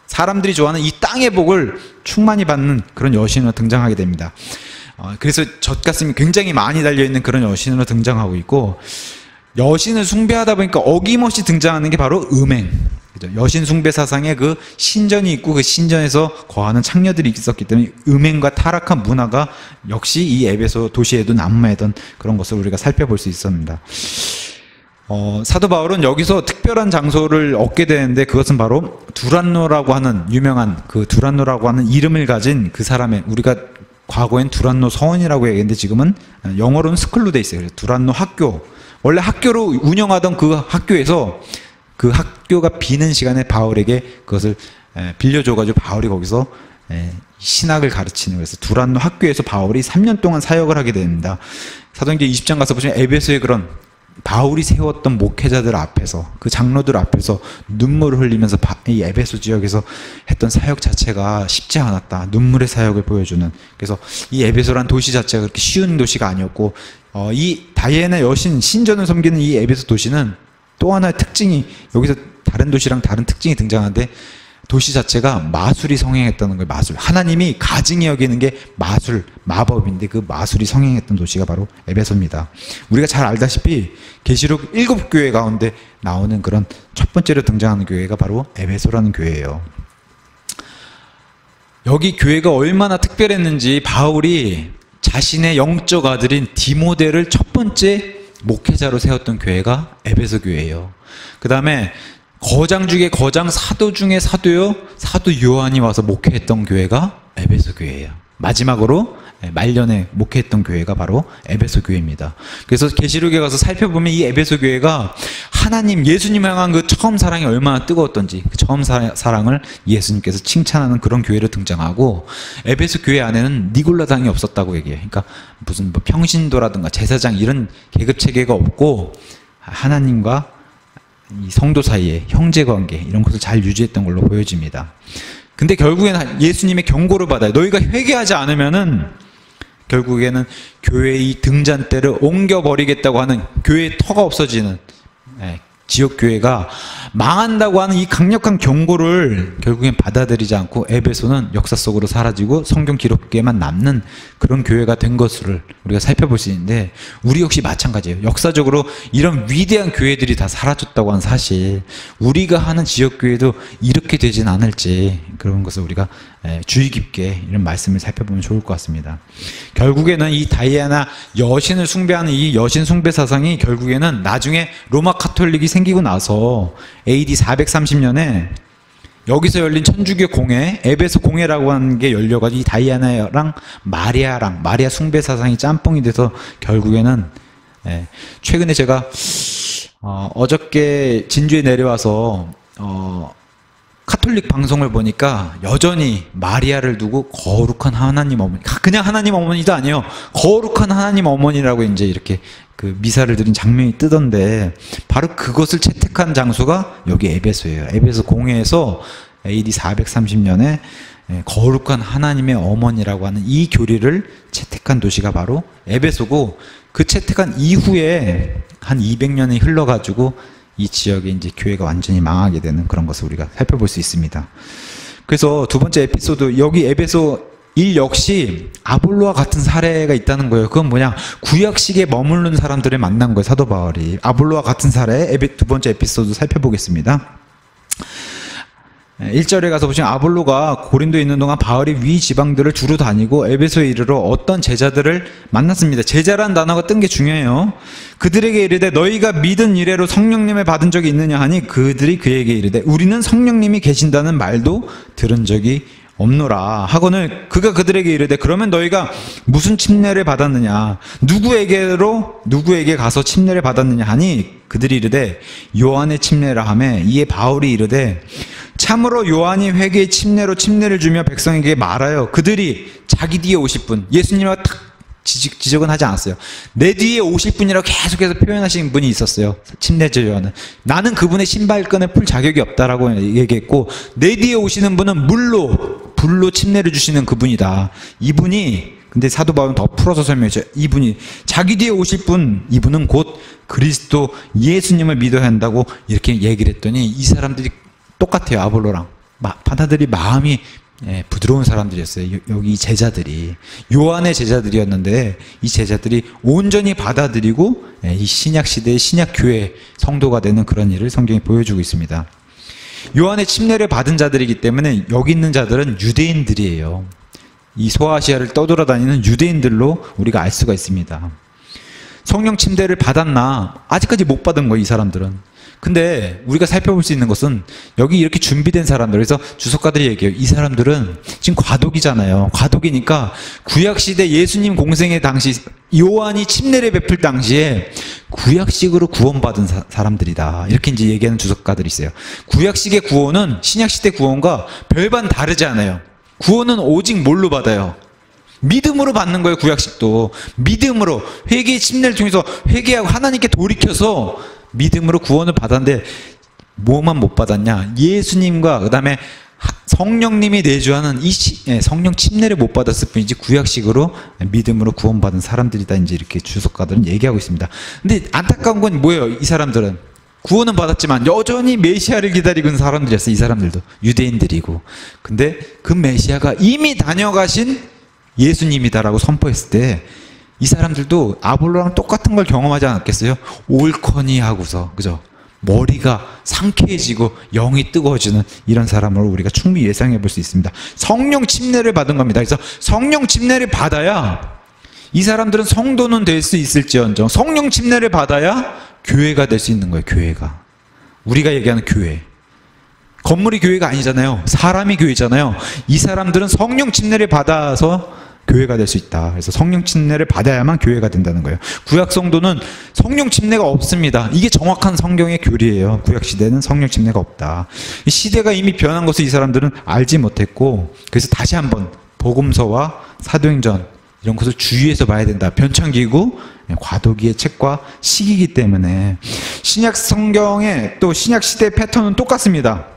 사람들이 좋아하는 이 땅의 복을 충만히 받는 그런 여신으로 등장하게 됩니다. 그래서 젖가슴이 굉장히 많이 달려있는 그런 여신으로 등장하고 있고, 여신을 숭배하다 보니까 어김없이 등장하는 게 바로 음행, 여신 숭배 사상의 그 신전이 있고 그 신전에서 거하는 창녀들이 있었기 때문에 음행과 타락한 문화가 역시 이 에베소 도시에도 난무하던 그런 것을 우리가 살펴볼 수 있습니다. 사도 바울은 여기서 특별한 장소를 얻게 되는데, 그것은 바로 두란노라고 하는 유명한, 그 두란노라고 하는 이름을 가진 그 사람의, 우리가 과거엔 두란노 서원이라고 얘기했는데 지금은 영어로는 스쿨로 돼 있어요. 그래서 두란노 학교, 원래 학교로 운영하던 그 학교에서, 그 학교가 비는 시간에 바울에게 그것을 빌려줘가지고 바울이 거기서 신학을 가르치는, 그래서 두란노 학교에서 바울이 3년 동안 사역을 하게 됩니다. 사도행전 20장 가서 보시면 에베소의 그런 바울이 세웠던 목회자들 앞에서, 그 장로들 앞에서 눈물을 흘리면서 이 에베소 지역에서 했던 사역 자체가 쉽지 않았다, 눈물의 사역을 보여주는. 그래서 이 에베소란 도시 자체가 그렇게 쉬운 도시가 아니었고, 이 다이애나 여신 신전을 섬기는 이 에베소 도시는 또 하나의 특징이, 여기서 다른 도시랑 다른 특징이 등장하는데, 도시 자체가 마술이 성행했다는 거예요. 마술. 하나님이 가증히 여기는 게 마술, 마법인데 그 마술이 성행했던 도시가 바로 에베소입니다. 우리가 잘 알다시피 계시록 7교회 가운데 나오는 그런 첫 번째로 등장하는 교회가 바로 에베소라는 교회예요. 여기 교회가 얼마나 특별했는지 바울이 자신의 영적 아들인 디모데를 첫 번째 목회자로 세웠던 교회가 에베소 교회예요. 그 다음에 거장 중에 거장, 사도 중에 사도요, 사도 요한이 와서 목회했던 교회가 에베소 교회예요. 마지막으로 말년에 목회했던 교회가 바로 에베소 교회입니다. 그래서 계시록에 가서 살펴보면 이 에베소 교회가 하나님, 예수님 향한 그 처음 사랑이 얼마나 뜨거웠던지, 그 처음 사랑을 예수님께서 칭찬하는 그런 교회로 등장하고, 에베소 교회 안에는 니골라당이 없었다고 얘기해요. 그러니까 무슨 뭐 평신도라든가 제사장 이런 계급 체계가 없고, 하나님과 이 성도 사이의 형제관계, 이런 것을 잘 유지했던 걸로 보여집니다. 근데 결국에는 예수님의 경고를 받아요. 너희가 회개하지 않으면은 결국에는 교회의 등잔대를 옮겨버리겠다고 하는, 교회의 터가 없어지는, 지역교회가 망한다고 하는 이 강력한 경고를 결국엔 받아들이지 않고 에베소는 역사 속으로 사라지고 성경 기록에만 남는 그런 교회가 된 것을 우리가 살펴볼 수 있는데, 우리 역시 마찬가지예요. 역사적으로 이런 위대한 교회들이 다 사라졌다고 하는 사실, 우리가 하는 지역교회도 이렇게 되진 않을지, 그런 것을 우리가 주의 깊게 이런 말씀을 살펴보면 좋을 것 같습니다. 결국에는 이 다이아나 여신을 숭배하는 이 여신 숭배 사상이 결국에는 나중에 로마 카톨릭이 생기고 나서 AD 430년에 여기서 열린 천주교 공회, 에베소 공회라고 하는 게 열려가지고 이 다이아나랑 마리아 숭배 사상이 짬뽕이 돼서 결국에는, 최근에 제가 어저께 진주에 내려와서 카톨릭 방송을 보니까 여전히 마리아를 두고 거룩한 하나님 어머니, 그냥 하나님 어머니도 아니에요. 거룩한 하나님 어머니라고 이제 이렇게 그 미사를 드린 장면이 뜨던데, 바로 그것을 채택한 장소가 여기 에베소예요. 에베소 공회에서 AD 430년에 거룩한 하나님의 어머니라고 하는 이 교리를 채택한 도시가 바로 에베소고, 그 채택한 이후에 한 200년이 흘러가지고 이 지역에 이제 교회가 완전히 망하게 되는 그런 것을 우리가 살펴볼 수 있습니다. 그래서 두 번째 에피소드, 여기 에베소 1 역시 아볼로와 같은 사례가 있다는 거예요. 그건 뭐냐, 구약식에 머무르는 사람들을 만난 거예요. 사도 바울이 아볼로와 같은 사례, 두 번째 에피소드 살펴보겠습니다. 1절에 가서 보시면 아볼로가 고린도에 있는 동안 바울이 위 지방들을 두루 다니고 에베소에 이르러 어떤 제자들을 만났습니다. 제자란 단어가 뜬 게 중요해요. 그들에게 이르되 너희가 믿은 이래로 성령님을 받은 적이 있느냐 하니 그들이 그에게 이르되 우리는 성령님이 계신다는 말도 들은 적이 없노라 하거늘 그가 그들에게 이르되 그러면 너희가 무슨 침례를 받았느냐, 누구에게 가서 침례를 받았느냐 하니 그들이 이르되 요한의 침례라 하매 이에 바울이 이르되 참으로 요한이 회개의 침례로 침례를 주며 백성에게 말하여 그들이 자기 뒤에 오실 분, 예수님과 탁 지적은 하지 않았어요. 내 뒤에 오실 분이라고 계속해서 표현하신 분이 있었어요. 침례자 요한은. 나는 그분의 신발끈을 풀 자격이 없다라고 얘기했고, 내 뒤에 오시는 분은 불로 침례를 주시는 그분이다. 이분이, 근데 사도 바울은 더 풀어서 설명했죠. 이분이 자기 뒤에 오실 분, 이분은 곧 그리스도 예수님을 믿어야 한다고 이렇게 얘기를 했더니 이 사람들이 똑같아요. 아볼로랑 받아들이 마음이 부드러운 사람들이었어요. 여기 제자들이 요한의 제자들이었는데 이 제자들이 온전히 받아들이고 이 신약시대의 신약교회 성도가 되는 그런 일을 성경이 보여주고 있습니다. 요한의 침례를 받은 자들이기 때문에 여기 있는 자들은 유대인들이에요. 이 소아시아를 떠돌아다니는 유대인들로 우리가 알 수가 있습니다. 성령 침례를 받았나? 아직까지 못 받은 거예요, 이 사람들은. 근데 우리가 살펴볼 수 있는 것은 여기 이렇게 준비된 사람들, 그래서 주석가들이 얘기해요. 이 사람들은 지금 과도기잖아요. 과도기니까 구약시대 예수님 공생의 당시 요한이 침례를 베풀 당시에 구약식으로 구원받은 사람들이다. 이렇게 이제 얘기하는 주석가들이 있어요. 구약식의 구원은 신약시대 구원과 별반 다르지 않아요. 구원은 오직 뭘로 받아요? 믿음으로 받는 거예요. 구약식도 믿음으로 회개의 침례를 통해서 회개하고 하나님께 돌이켜서 믿음으로 구원을 받았는데 뭐만 못 받았냐? 예수님과 그 다음에 성령님이 내주하는 이 성령 침례를 못 받았을 뿐이지 구약식으로 믿음으로 구원받은 사람들이다. 이제 이렇게 주석가들은 얘기하고 있습니다. 근데 안타까운 건 뭐예요? 이 사람들은 구원은 받았지만 여전히 메시아를 기다리고 있는 사람들이었어요. 이 사람들도 유대인들이고. 근데 그 메시아가 이미 다녀가신 예수님이다라고 선포했을 때 이 사람들도 아볼로랑 똑같은 걸 경험하지 않았겠어요? 옳거니 하고서, 그죠? 머리가 상쾌해지고 영이 뜨거워지는 이런 사람을 우리가 충분히 예상해 볼 수 있습니다. 성령 침례를 받은 겁니다. 그래서 성령 침례를 받아야 이 사람들은 성도는 될 수 있을지언정 성령 침례를 받아야 교회가 될 수 있는 거예요. 교회가. 우리가 얘기하는 교회. 건물이 교회가 아니잖아요. 사람이 교회잖아요. 이 사람들은 성령 침례를 받아서 교회가 될 수 있다. 그래서 성령 침례를 받아야만 교회가 된다는 거예요. 구약 성도는 성령 침례가 없습니다. 이게 정확한 성경의 교리예요. 구약 시대는 성령 침례가 없다. 이 시대가 이미 변한 것을 이 사람들은 알지 못했고, 그래서 다시 한번 복음서와 사도행전 이런 것을 주의해서 봐야 된다. 변창기고 과도기의 책과 시기이기 때문에 신약 성경의 또 신약 시대의 패턴은 똑같습니다.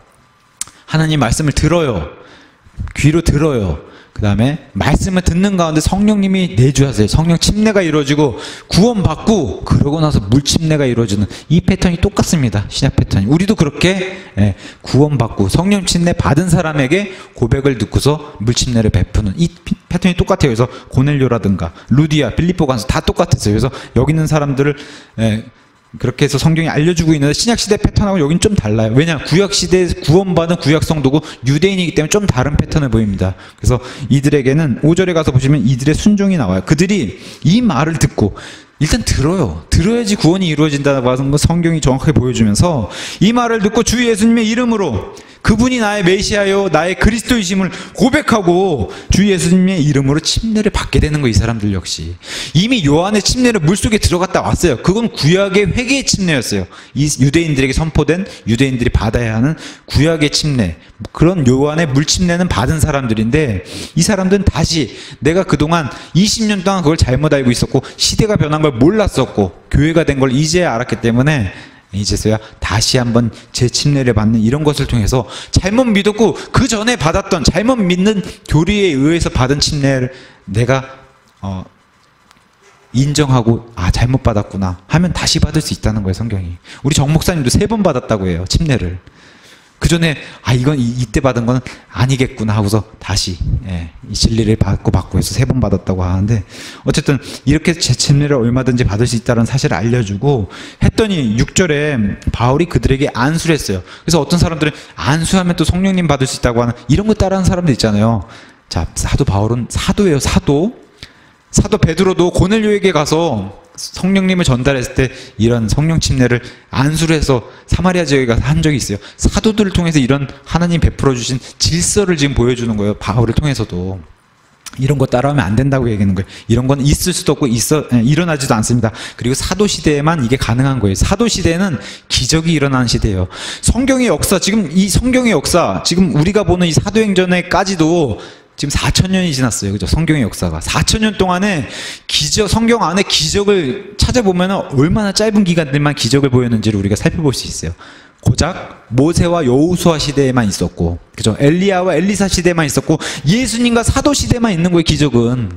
하나님 말씀을 들어요. 귀로 들어요. 그 다음에 말씀을 듣는 가운데 성령님이 내주하세요. 성령 침례가 이루어지고 구원받고 그러고 나서 물 침례가 이루어지는 이 패턴이 똑같습니다. 신약 패턴이. 우리도 그렇게 구원받고 성령 침례 받은 사람에게 고백을 듣고서 물 침례를 베푸는 이 패턴이 똑같아요. 그래서 고넬료라든가 루디아, 빌립보 간서 다 똑같았어요. 그래서 여기 있는 사람들을 그렇게 해서 성경이 알려주고 있는데 신약시대 패턴하고 여긴 좀 달라요. 왜냐? 구약시대에 구원받은 구약성도고 유대인이기 때문에 좀 다른 패턴을 보입니다. 그래서 이들에게는 5절에 가서 보시면 이들의 순종이 나와요. 그들이 이 말을 듣고 일단 들어요. 들어야지 구원이 이루어진다고 하는 거 성경이 정확하게 보여주면서 이 말을 듣고 주 예수님의 이름으로 그분이 나의 메시아요 나의 그리스도이심을 고백하고 주 예수님의 이름으로 침례를 받게 되는 거예요. 이 사람들 역시 이미 요한의 침례를 물속에 들어갔다 왔어요. 그건 구약의 회개의 침례였어요. 이 유대인들에게 선포된 유대인들이 받아야 하는 구약의 침례, 그런 요한의 물 침례는 받은 사람들인데 이 사람들은 다시 내가 그동안 20년 동안 그걸 잘못 알고 있었고 시대가 변한 걸 몰랐었고 교회가 된 걸 이제 알았기 때문에 이제서야 다시 한번 재침례를 받는 이런 것을 통해서 잘못 믿었고 그 전에 받았던 잘못 믿는 교리에 의해서 받은 침례를 내가 인정하고 잘못 받았구나 하면 다시 받을 수 있다는 거예요. 성경이. 우리 정 목사님도 3번 받았다고 해요. 침례를. 그 전에 이건 이때 받은 건 아니겠구나 하고서 다시 이 진리를 받고 해서 3번 받았다고 하는데 어쨌든 이렇게 재침례를 얼마든지 받을 수 있다는 사실을 알려주고 했더니 6절에 바울이 그들에게 안수를 했어요. 그래서 어떤 사람들은 안수하면 또 성령님 받을 수 있다고 하는 이런 거 따라하는 사람들 있잖아요. 자, 사도 바울은 사도예요. 사도 베드로도 고넬료에게 가서 성령님을 전달했을 때 이런 성령 침례를 안수를 해서 사마리아 지역에 가서 한 적이 있어요. 사도들을 통해서 이런 하나님 베풀어 주신 질서를 지금 보여주는 거예요. 바울을 통해서도. 이런 거 따라하면 안 된다고 얘기하는 거예요. 이런 건 있을 수도 없고 일어나지도 않습니다. 그리고 사도 시대에만 이게 가능한 거예요. 사도 시대는 기적이 일어나는 시대예요. 성경의 역사, 지금 이 성경의 역사, 지금 우리가 보는 이 사도행전에까지도 지금 4,000년이 지났어요. 그죠? 성경의 역사가. 4,000년 동안에 성경 안에 기적을 찾아보면 얼마나 짧은 기간들만 기적을 보였는지를 우리가 살펴볼 수 있어요. 고작 모세와 여호수아 시대에만 있었고, 그죠? 엘리야와 엘리사 시대에만 있었고, 예수님과 사도 시대만 있는 거예요, 기적은.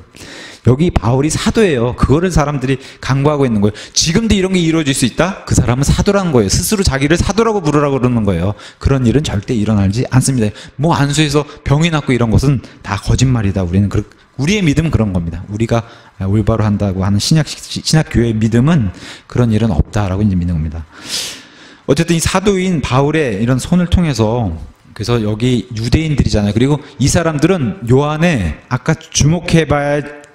여기 바울이 사도예요. 그거를 사람들이 간구하고 있는 거예요. 지금도 이런 게 이루어질 수 있다? 그 사람은 사도라는 거예요. 스스로 자기를 사도라고 부르라고 그러는 거예요. 그런 일은 절대 일어나지 않습니다. 뭐 안수해서 병이 낫고 이런 것은 다 거짓말이다. 우리의 믿음은 그런 겁니다. 우리가 올바로 한다고 하는 신약 교회의 믿음은 그런 일은 없다라고 이제 믿는 겁니다. 어쨌든 이 사도인 바울의 이런 손을 통해서 그래서 여기 유대인들이잖아요. 그리고 이 사람들은 요한의 아까 주목해봐야 할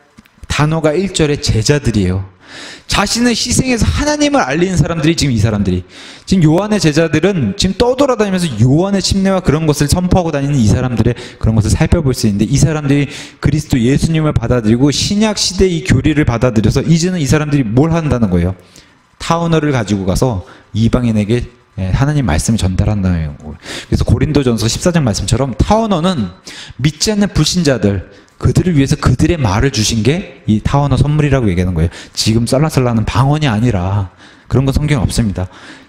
단어가 1절의 제자들이에요. 자신을 희생해서 하나님을 알리는 사람들이 지금 이 사람들이. 지금 요한의 제자들은 지금 떠돌아다니면서 요한의 침례와 그런 것을 선포하고 다니는 이 사람들의 그런 것을 살펴볼 수 있는데 이 사람들이 그리스도 예수님을 받아들이고 신약 시대의 이 교리를 받아들여서 이제는 이 사람들이 뭘 한다는 거예요. 타언어를 가지고 가서 이방인에게 하나님 말씀을 전달한다는 거예요. 그래서 고린도전서 14장 말씀처럼 타언어는 믿지 않는 불신자들 그들을 위해서 그들의 말을 주신 게 이 타언어 선물이라고 얘기하는 거예요. 지금 썰라썰라는 방언이 아니라 그런 건 성경에 없습니다.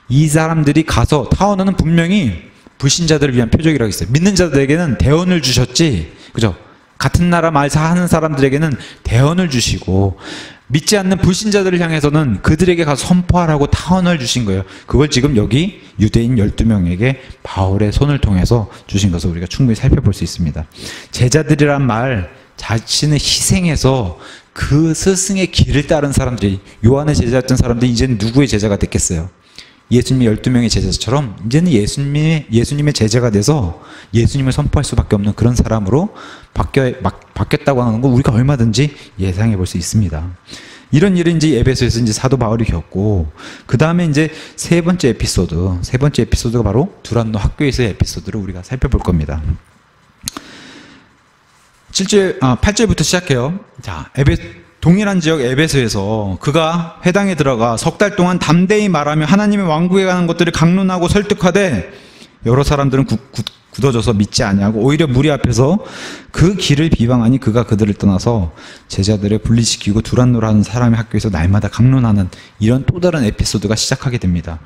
이 사람들이 가서 타언어는 분명히 불신자들을 위한 표적이라고 했어요. 믿는 자들에게는 대언을 주셨지, 그죠? 같은 나라 말 하는 사람들에게는 대언을 주시고 믿지 않는 불신자들을 향해서는 그들에게 가서 선포하라고 타언을 주신 거예요. 그걸 지금 여기 유대인 12명에게 바울의 손을 통해서 주신 것을 우리가 충분히 살펴볼 수 있습니다. 제자들이란 말, 자신을 희생해서 그 스승의 길을 따른 사람들이, 요한의 제자였던 사람들이 이제는 누구의 제자가 됐겠어요? 예수님의 12명의 제자처럼 이제는 예수님의 제자가 돼서 예수님을 선포할 수밖에 없는 그런 사람으로 바뀌었다고 하는 거 우리가 얼마든지 예상해 볼 수 있습니다. 이런 일은 이제 에베소에서 이제 사도 바울이 겪고, 그 다음에 이제 세 번째 에피소드가 바로 두란노 학교에서의 에피소드를 우리가 살펴볼 겁니다. 8절부터 시작해요. 자, 동일한 지역 에베소에서 그가 회당에 들어가 석 달 동안 담대히 말하며 하나님의 왕국에 관한 것들을 강론하고 설득하되 여러 사람들은 굳어져서 믿지 아니하고 오히려 무리 앞에서 그 길을 비방하니 그가 그들을 떠나서 제자들을 분리시키고 두란노라는 사람의 학교에서 날마다 강론하는 이런 또 다른 에피소드가 시작하게 됩니다.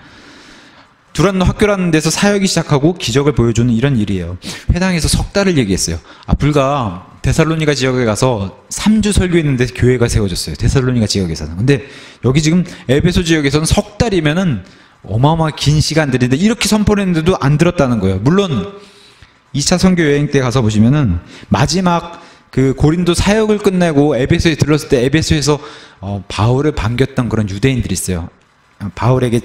두란노 학교라는 데서 사역이 시작하고 기적을 보여주는 이런 일이에요. 회당에서 석 달을 얘기했어요. 불과 데살로니가 지역에 가서 3주 설교했는데 교회가 세워졌어요. 데살로니가 지역에서는. 근데 여기 지금 에베소 지역에서는 석 달이면은 어마어마하게 긴 시간들인데 이렇게 선포를 했는데도 안 들었다는 거예요. 물론 2차 선교 여행 때 가서 보시면은 마지막 그 고린도 사역을 끝내고 에베소에 들렀을 때 에베소에서 바울을 반겼던 그런 유대인들이 있어요. 바울에게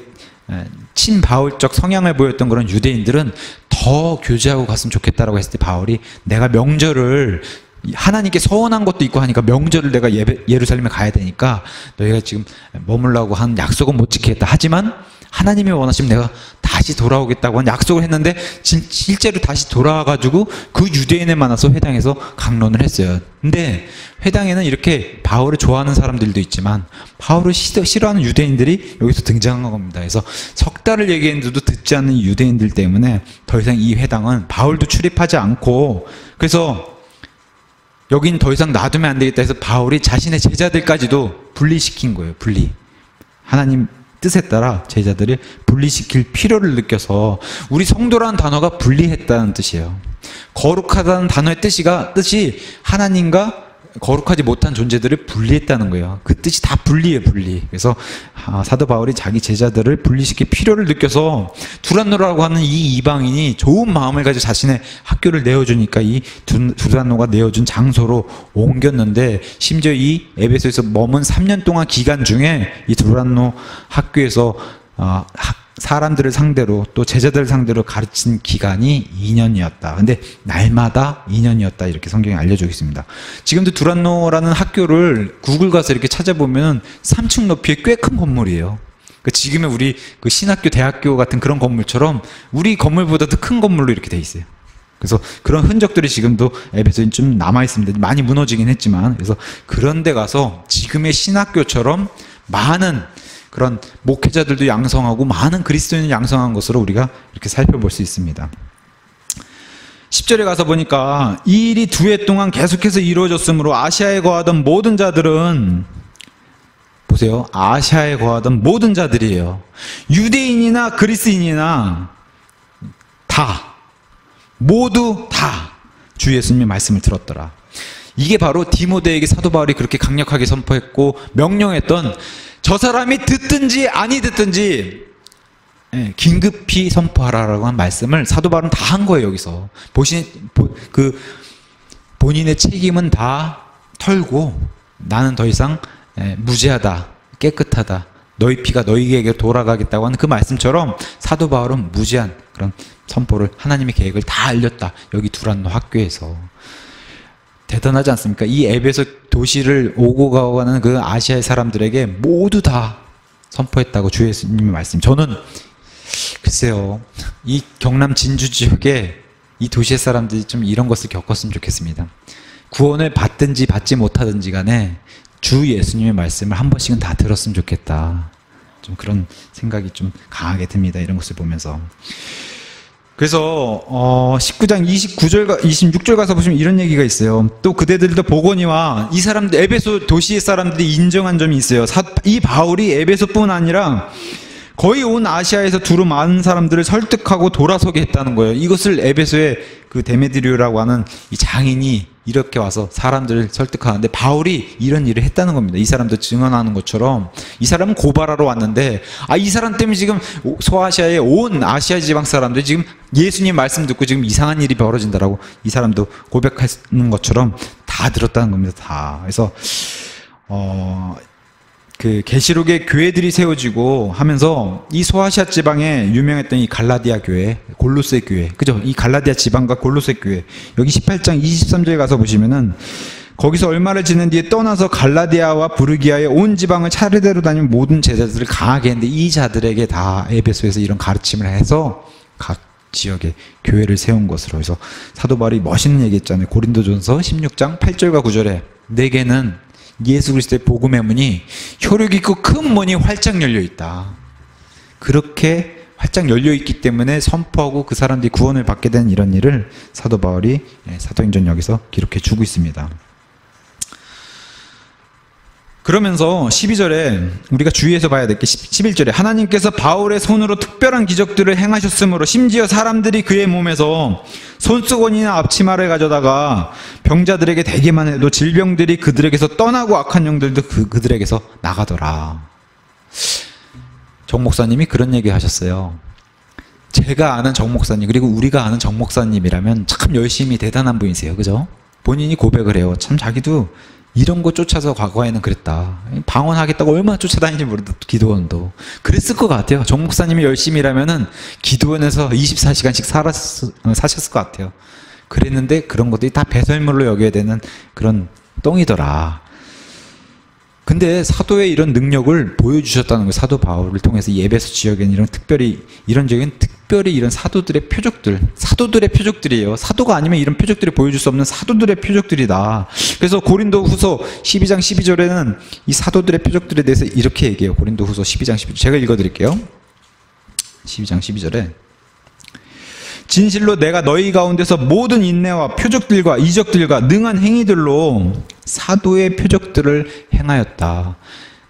친바울적 성향을 보였던 그런 유대인들은 더 교제하고 갔으면 좋겠다라고 했을 때 바울이 내가 명절을 하나님께 서원한 것도 있고 하니까 명절을 내가 예루살렘에 가야 되니까 너희가 지금 머물라고 한 약속은 못 지키겠다. 하지만 하나님이 원하시면 내가 다시 돌아오겠다고 한 약속을 했는데 실제로 다시 돌아와가지고 그 유대인을 만나서 회당에서 강론을 했어요. 근데 회당에는 이렇게 바울을 좋아하는 사람들도 있지만 바울을 싫어하는 유대인들이 여기서 등장한 겁니다. 그래서 석 달을 얘기했는데도 듣지 않는 유대인들 때문에 더 이상 이 회당은 바울도 출입하지 않고 그래서 여긴 더 이상 놔두면 안 되겠다 해서 바울이 자신의 제자들까지도 분리시킨 거예요. 분리. 하나님 뜻에 따라 제자들을 분리시킬 필요를 느껴서 우리 성도라는 단어가 분리했다는 뜻이에요. 거룩하다는 단어의 뜻이 하나님과 거룩하지 못한 존재들을 분리했다는 거예요. 그 뜻이 다 분리예요, 분리. 그래서 사도 바울이 자기 제자들을 분리시킬 필요를 느껴서 두란노라고 하는 이 이방인이 좋은 마음을 가지고 자신의 학교를 내어주니까 이 두란노가 내어준 장소로 옮겼는데 심지어 이 에베소에서 머문 3년 동안 기간 중에 이 두란노 학교에서 사람들을 상대로 또 제자들을 상대로 가르친 기간이 2년이었다. 근데 날마다 2년이었다. 이렇게 성경에 알려주고 있습니다. 지금도 두란노라는 학교를 구글 가서 이렇게 찾아보면 3층 높이의 꽤 큰 건물이에요. 그러니까 지금의 우리 그 신학교, 대학교 같은 그런 건물처럼 우리 건물보다도 큰 건물로 이렇게 돼 있어요. 그래서 그런 흔적들이 지금도 에베소에 좀 남아있습니다. 많이 무너지긴 했지만. 그래서 그런 데 가서 지금의 신학교처럼 많은 그런 목회자들도 양성하고 많은 그리스도인을 양성한 것으로 우리가 이렇게 살펴볼 수 있습니다. 10절에 가서 보니까 이 일이 2해 동안 계속해서 이루어졌으므로 아시아에 거하던 모든 자들은 보세요. 아시아에 거하던 모든 자들이에요. 유대인이나 그리스인이나 모두 다 주 예수님의 말씀을 들었더라. 이게 바로 디모데에게 사도 바울이 그렇게 강력하게 선포했고 명령했던 저 사람이 듣든지 아니 듣든지 긴급히 선포하라라고 한 말씀을 사도 바울은 다 한 거예요. 여기서 본인의 책임은 다 털고 나는 더 이상 무죄하다, 깨끗하다, 너희 피가 너희에게 돌아가겠다고 하는 그 말씀처럼 사도 바울은 무죄한 그런 선포를 하나님의 계획을 다 알렸다. 여기 두란노 학교에서. 대단하지 않습니까? 이 에베소 도시를 오고 가고 가는 그 아시아의 사람들에게 모두 다 선포했다고 주 예수님의 말씀. 저는 글쎄요, 이 경남 진주 지역에 이 도시의 사람들이 좀 이런 것을 겪었으면 좋겠습니다. 구원을 받든지 받지 못하든지 간에 주 예수님의 말씀을 한 번씩은 다 들었으면 좋겠다. 좀 그런 생각이 좀 강하게 듭니다. 이런 것을 보면서. 그래서 19장 29절 26절 가서 보시면 이런 얘기가 있어요. 또 그대들도 보거니와 이 사람들 에베소 도시의 사람들이 인정한 점이 있어요. 이 바울이 에베소뿐 아니라 거의 온 아시아에서 두루 많은 사람들을 설득하고 돌아서게 했다는 거예요. 이것을 에베소의 그 데메드리오라고 하는 이 장인이 이렇게 와서 사람들을 설득하는데 바울이 이런 일을 했다는 겁니다. 이 사람도 증언하는 것처럼 이 사람은 고발하러 왔는데 이 사람 때문에 지금 소아시아의 온 아시아 지방 사람들이 지금 예수님 말씀 듣고 지금 이상한 일이 벌어진다라고 이 사람도 고백하는 것처럼 다 들었다는 겁니다. 다. 그래서 그 계시록의 교회들이 세워지고 하면서 이 소아시아 지방에 유명했던 이 갈라디아 교회, 골로새 교회, 그죠? 이 갈라디아 지방과 골로새 교회, 여기 18장 23절에 가서 보시면은 거기서 얼마를 지낸 뒤에 떠나서 갈라디아와 부르기아의 온 지방을 차례대로 다니는 모든 제자들을 강하게 했는데 이 자들에게 다 에베소에서 이런 가르침을 해서 각 지역에 교회를 세운 것으로 해서 사도 바울이 멋있는 얘기 했잖아요. 고린도전서 16장 8절과 9절에 내게는 예수 그리스도의 복음의 문이 효력 있고 큰 문이 활짝 열려 있다. 그렇게 활짝 열려 있기 때문에 선포하고 그 사람들이 구원을 받게 된 이런 일을 사도 바울이 사도행전 여기서 기록해 주고 있습니다. 그러면서 12절에 우리가 주의해서 봐야 될 게 11절에 하나님께서 바울의 손으로 특별한 기적들을 행하셨으므로 심지어 사람들이 그의 몸에서 손수건이나 앞치마를 가져다가 병자들에게 대기만 해도 질병들이 그들에게서 떠나고 악한 영들도 그들에게서 나가더라. 정 목사님이 그런 얘기 하셨어요. 제가 아는 정 목사님 그리고 우리가 아는 정 목사님이라면 참 열심히 대단한 분이세요. 그죠? 본인이 고백을 해요. 참 자기도 이런 거 쫓아서 과거에는 그랬다. 방언하겠다고 얼마나 쫓아다니는지 모르다. 기도원도 그랬을 것 같아요. 정 목사님이 열심히 일하면은 기도원에서 24시간씩 사셨을 것 같아요. 그랬는데 그런 것들이 다 배설물로 여겨야 되는 그런 똥이더라. 근데 사도의 이런 능력을 보여주셨다는 거예요. 사도 바울을 통해서 에베소 지역에는 이런 특별히 이런 사도들의 표적들이에요. 사도가 아니면 이런 표적들을 보여줄 수 없는 사도들의 표적들이다. 그래서 고린도 후서 12장 12절에는 이 사도들의 표적들에 대해서 이렇게 얘기해요. 고린도 후서 12장 12절 제가 읽어드릴게요. 12장 12절에 진실로 내가 너희 가운데서 모든 인내와 표적들과 이적들과 능한 행위들로 사도의 표적들을 행하였다.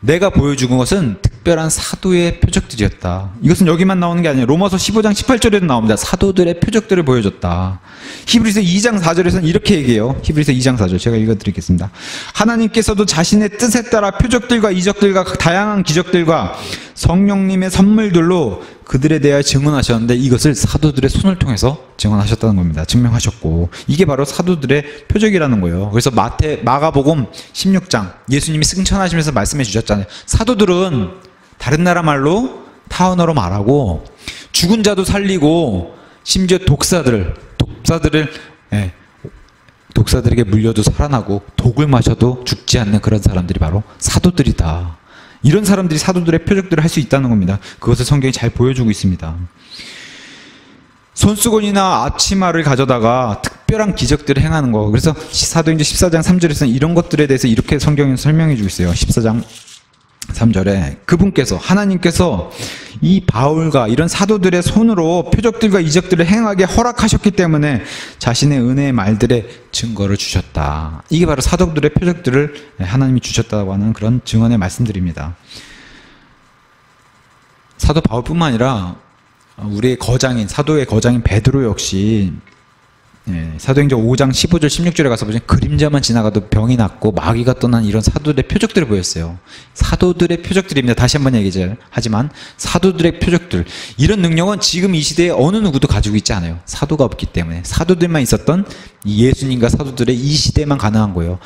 내가 보여준 것은 특별한 사도의 표적들이었다. 이것은 여기만 나오는 게 아니에요. 로마서 15장 18절에도 나옵니다. 사도들의 표적들을 보여줬다. 히브리서 2장 4절에서는 이렇게 얘기해요. 히브리서 2장 4절 제가 읽어드리겠습니다. 하나님께서도 자신의 뜻에 따라 표적들과 이적들과 다양한 기적들과 성령님의 선물들로 그들에 대하여 증언하셨는데 이것을 사도들의 손을 통해서 증언하셨다는 겁니다. 증명하셨고 이게 바로 사도들의 표적이라는 거예요. 그래서 마가복음 16장 예수님이 승천하시면서 말씀해 주셨잖아요. 사도들은 다른 나라 말로 타언어로 말하고 죽은 자도 살리고 심지어 독사들에게 물려도 살아나고 독을 마셔도 죽지 않는 그런 사람들이 바로 사도들이다. 이런 사람들이 사도들의 표적들을 할 수 있다는 겁니다. 그것을 성경이 잘 보여주고 있습니다. 손수건이나 앞치마를 가져다가 특별한 기적들을 행하는 거. 그래서 사도행전 14장 3절에서는 이런 것들에 대해서 이렇게 성경이 설명해 주고 있어요. 14장 3절에 그분께서 하나님께서 이 바울과 이런 사도들의 손으로 표적들과 이적들을 행하게 허락하셨기 때문에 자신의 은혜의 말들의 증거를 주셨다. 이게 바로 사도들의 표적들을 하나님이 주셨다고 하는 그런 증언의 말씀들입니다. 사도 바울뿐만 아니라 우리의 사도의 거장인 베드로 역시 사도행전 5장 15절 16절에 가서 보시면 그림자만 지나가도 병이 낫고 마귀가 떠난 이런 사도들의 표적들을 보였어요. 사도들의 표적들입니다. 다시 한번 얘기하지만 사도들의 표적들, 이런 능력은 지금 이 시대에 어느 누구도 가지고 있지 않아요. 사도가 없기 때문에. 사도들만 있었던 예수님과 사도들의 이 시대에만 가능한 거예요.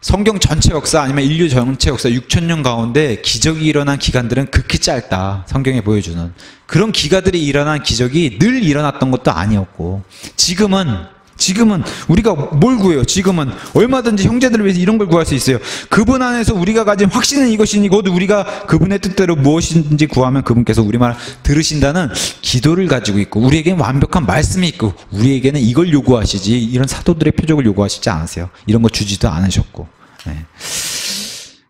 성경 전체 역사 아니면 인류 전체 역사 6,000년 가운데 기적이 일어난 기간들은 극히 짧다. 성경에 보여주는 그런 기가들이 일어난 기적이 늘 일어났던 것도 아니었고 지금은 우리가 뭘 구해요? 지금은 얼마든지 형제들을 위해서 이런 걸 구할 수 있어요. 그분 안에서 우리가 가진 확신은 이것이니 곧 우리가 그분의 뜻대로 무엇인지 구하면 그분께서 우리 말 들으신다는 기도를 가지고 있고 우리에게는 완벽한 말씀이 있고 우리에게는 이걸 요구하시지 이런 사도들의 표적을 요구하시지 않으세요. 이런 거 주지도 않으셨고.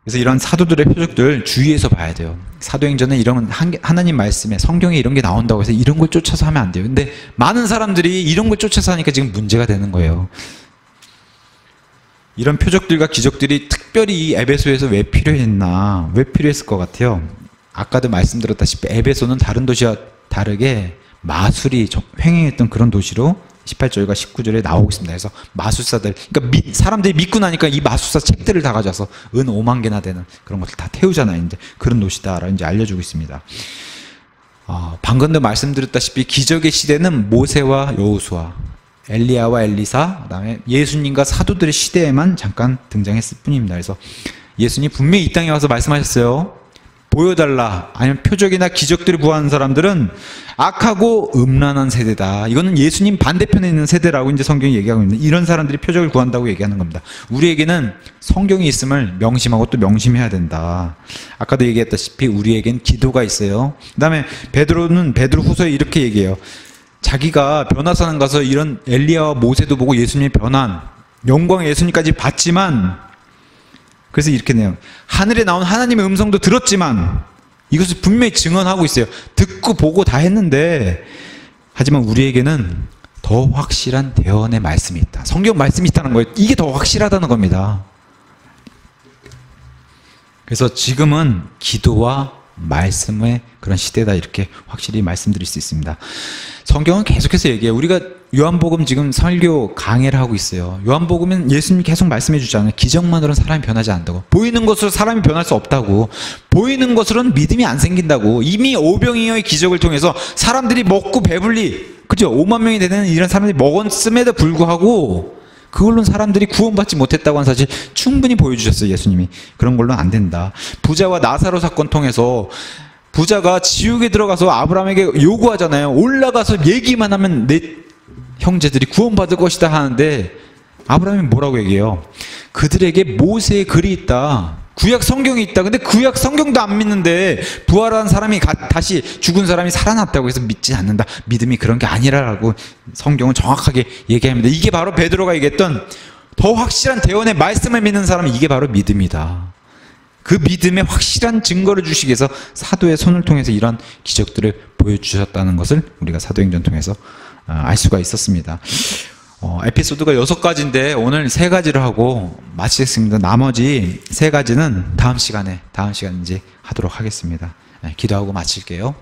그래서 이런 사도들의 표적들 주의해서 봐야 돼요. 사도행전에 이런 하나님 말씀에 성경에 이런 게 나온다고 해서 이런 걸 쫓아서 하면 안 돼요. 근데 많은 사람들이 이런 걸 쫓아서 하니까 지금 문제가 되는 거예요. 이런 표적들과 기적들이 특별히 이 에베소에서 왜 필요했나? 왜 필요했을 것 같아요? 아까도 말씀드렸다시피 에베소는 다른 도시와 다르게 마술이 횡행했던 그런 도시로 18절과 19절에 나오고 있습니다. 그래서 마술사들, 그러니까 사람들이 믿고 나니까 이 마술사 책들을 다 가져와서 은 5만 개나 되는 그런 것들 다 태우잖아요. 이제 그런 도시다라고 이제 알려주고 있습니다. 방금도 말씀드렸다시피 기적의 시대는 모세와 여호수아, 엘리야와 엘리사, 그다음에 예수님과 사도들의 시대에만 잠깐 등장했을 뿐입니다. 그래서 예수님 분명히 이 땅에 와서 말씀하셨어요. 보여달라, 아니면 표적이나 기적들을 구하는 사람들은 악하고 음란한 세대다. 이거는 예수님 반대편에 있는 세대라고 이제 성경이 얘기하고 있는데 이런 사람들이 표적을 구한다고 얘기하는 겁니다. 우리에게는 성경이 있음을 명심하고 또 명심해야 된다. 아까도 얘기했다시피 우리에겐 기도가 있어요. 그 다음에 베드로는 베드로 후서에 이렇게 얘기해요. 자기가 변화사는 가서 이런 엘리야와 모세도 보고 예수님의 변한 영광의 예수님까지 봤지만 그래서 이렇게 내요. 하늘에 나온 하나님의 음성도 들었지만 이것을 분명히 증언하고 있어요. 듣고 보고 다 했는데 하지만 우리에게는 더 확실한 대언의 말씀이 있다. 성경 말씀이 있다는 거예요. 이게 더 확실하다는 겁니다. 그래서 지금은 기도와 말씀의 그런 시대다, 이렇게 확실히 말씀드릴 수 있습니다. 성경은 계속해서 얘기해요. 우리가 요한복음 지금 설교 강해를 하고 있어요. 요한복음은 예수님이 계속 말씀해 주잖아요. 기적만으로는 사람이 변하지 않는다고. 보이는 것으로 사람이 변할 수 없다고. 보이는 것으로는 믿음이 안 생긴다고. 이미 오병이어의 기적을 통해서 사람들이 먹고 배불리, 그죠? 5만 명이 되는 이런 사람들이 먹었음에도 불구하고 그걸로는 사람들이 구원받지 못했다고 하는 사실 충분히 보여주셨어요, 예수님이. 그런 걸로는 안 된다. 부자와 나사로 사건 통해서 부자가 지옥에 들어가서 아브라함에게 요구하잖아요. 올라가서 얘기만 하면 내 형제들이 구원받을 것이다 하는데, 아브라함이 뭐라고 얘기해요? 그들에게 모세의 글이 있다, 구약 성경이 있다. 근데 구약 성경도 안 믿는데 부활한 사람이 다시 죽은 사람이 살아났다고 해서 믿지 않는다. 믿음이 그런 게 아니라라고 성경은 정확하게 얘기합니다. 이게 바로 베드로가 얘기했던 더 확실한 대원의 말씀을 믿는 사람은 이게 바로 믿음이다. 그 믿음의 확실한 증거를 주시기 위해서 사도의 손을 통해서 이런 기적들을 보여주셨다는 것을 우리가 사도행전 통해서 알 수가 있었습니다. 에피소드가 6가지인데 오늘 3가지를 하고 마치겠습니다. 나머지 3가지는 다음 시간에 이제 하도록 하겠습니다. 기도하고 마칠게요.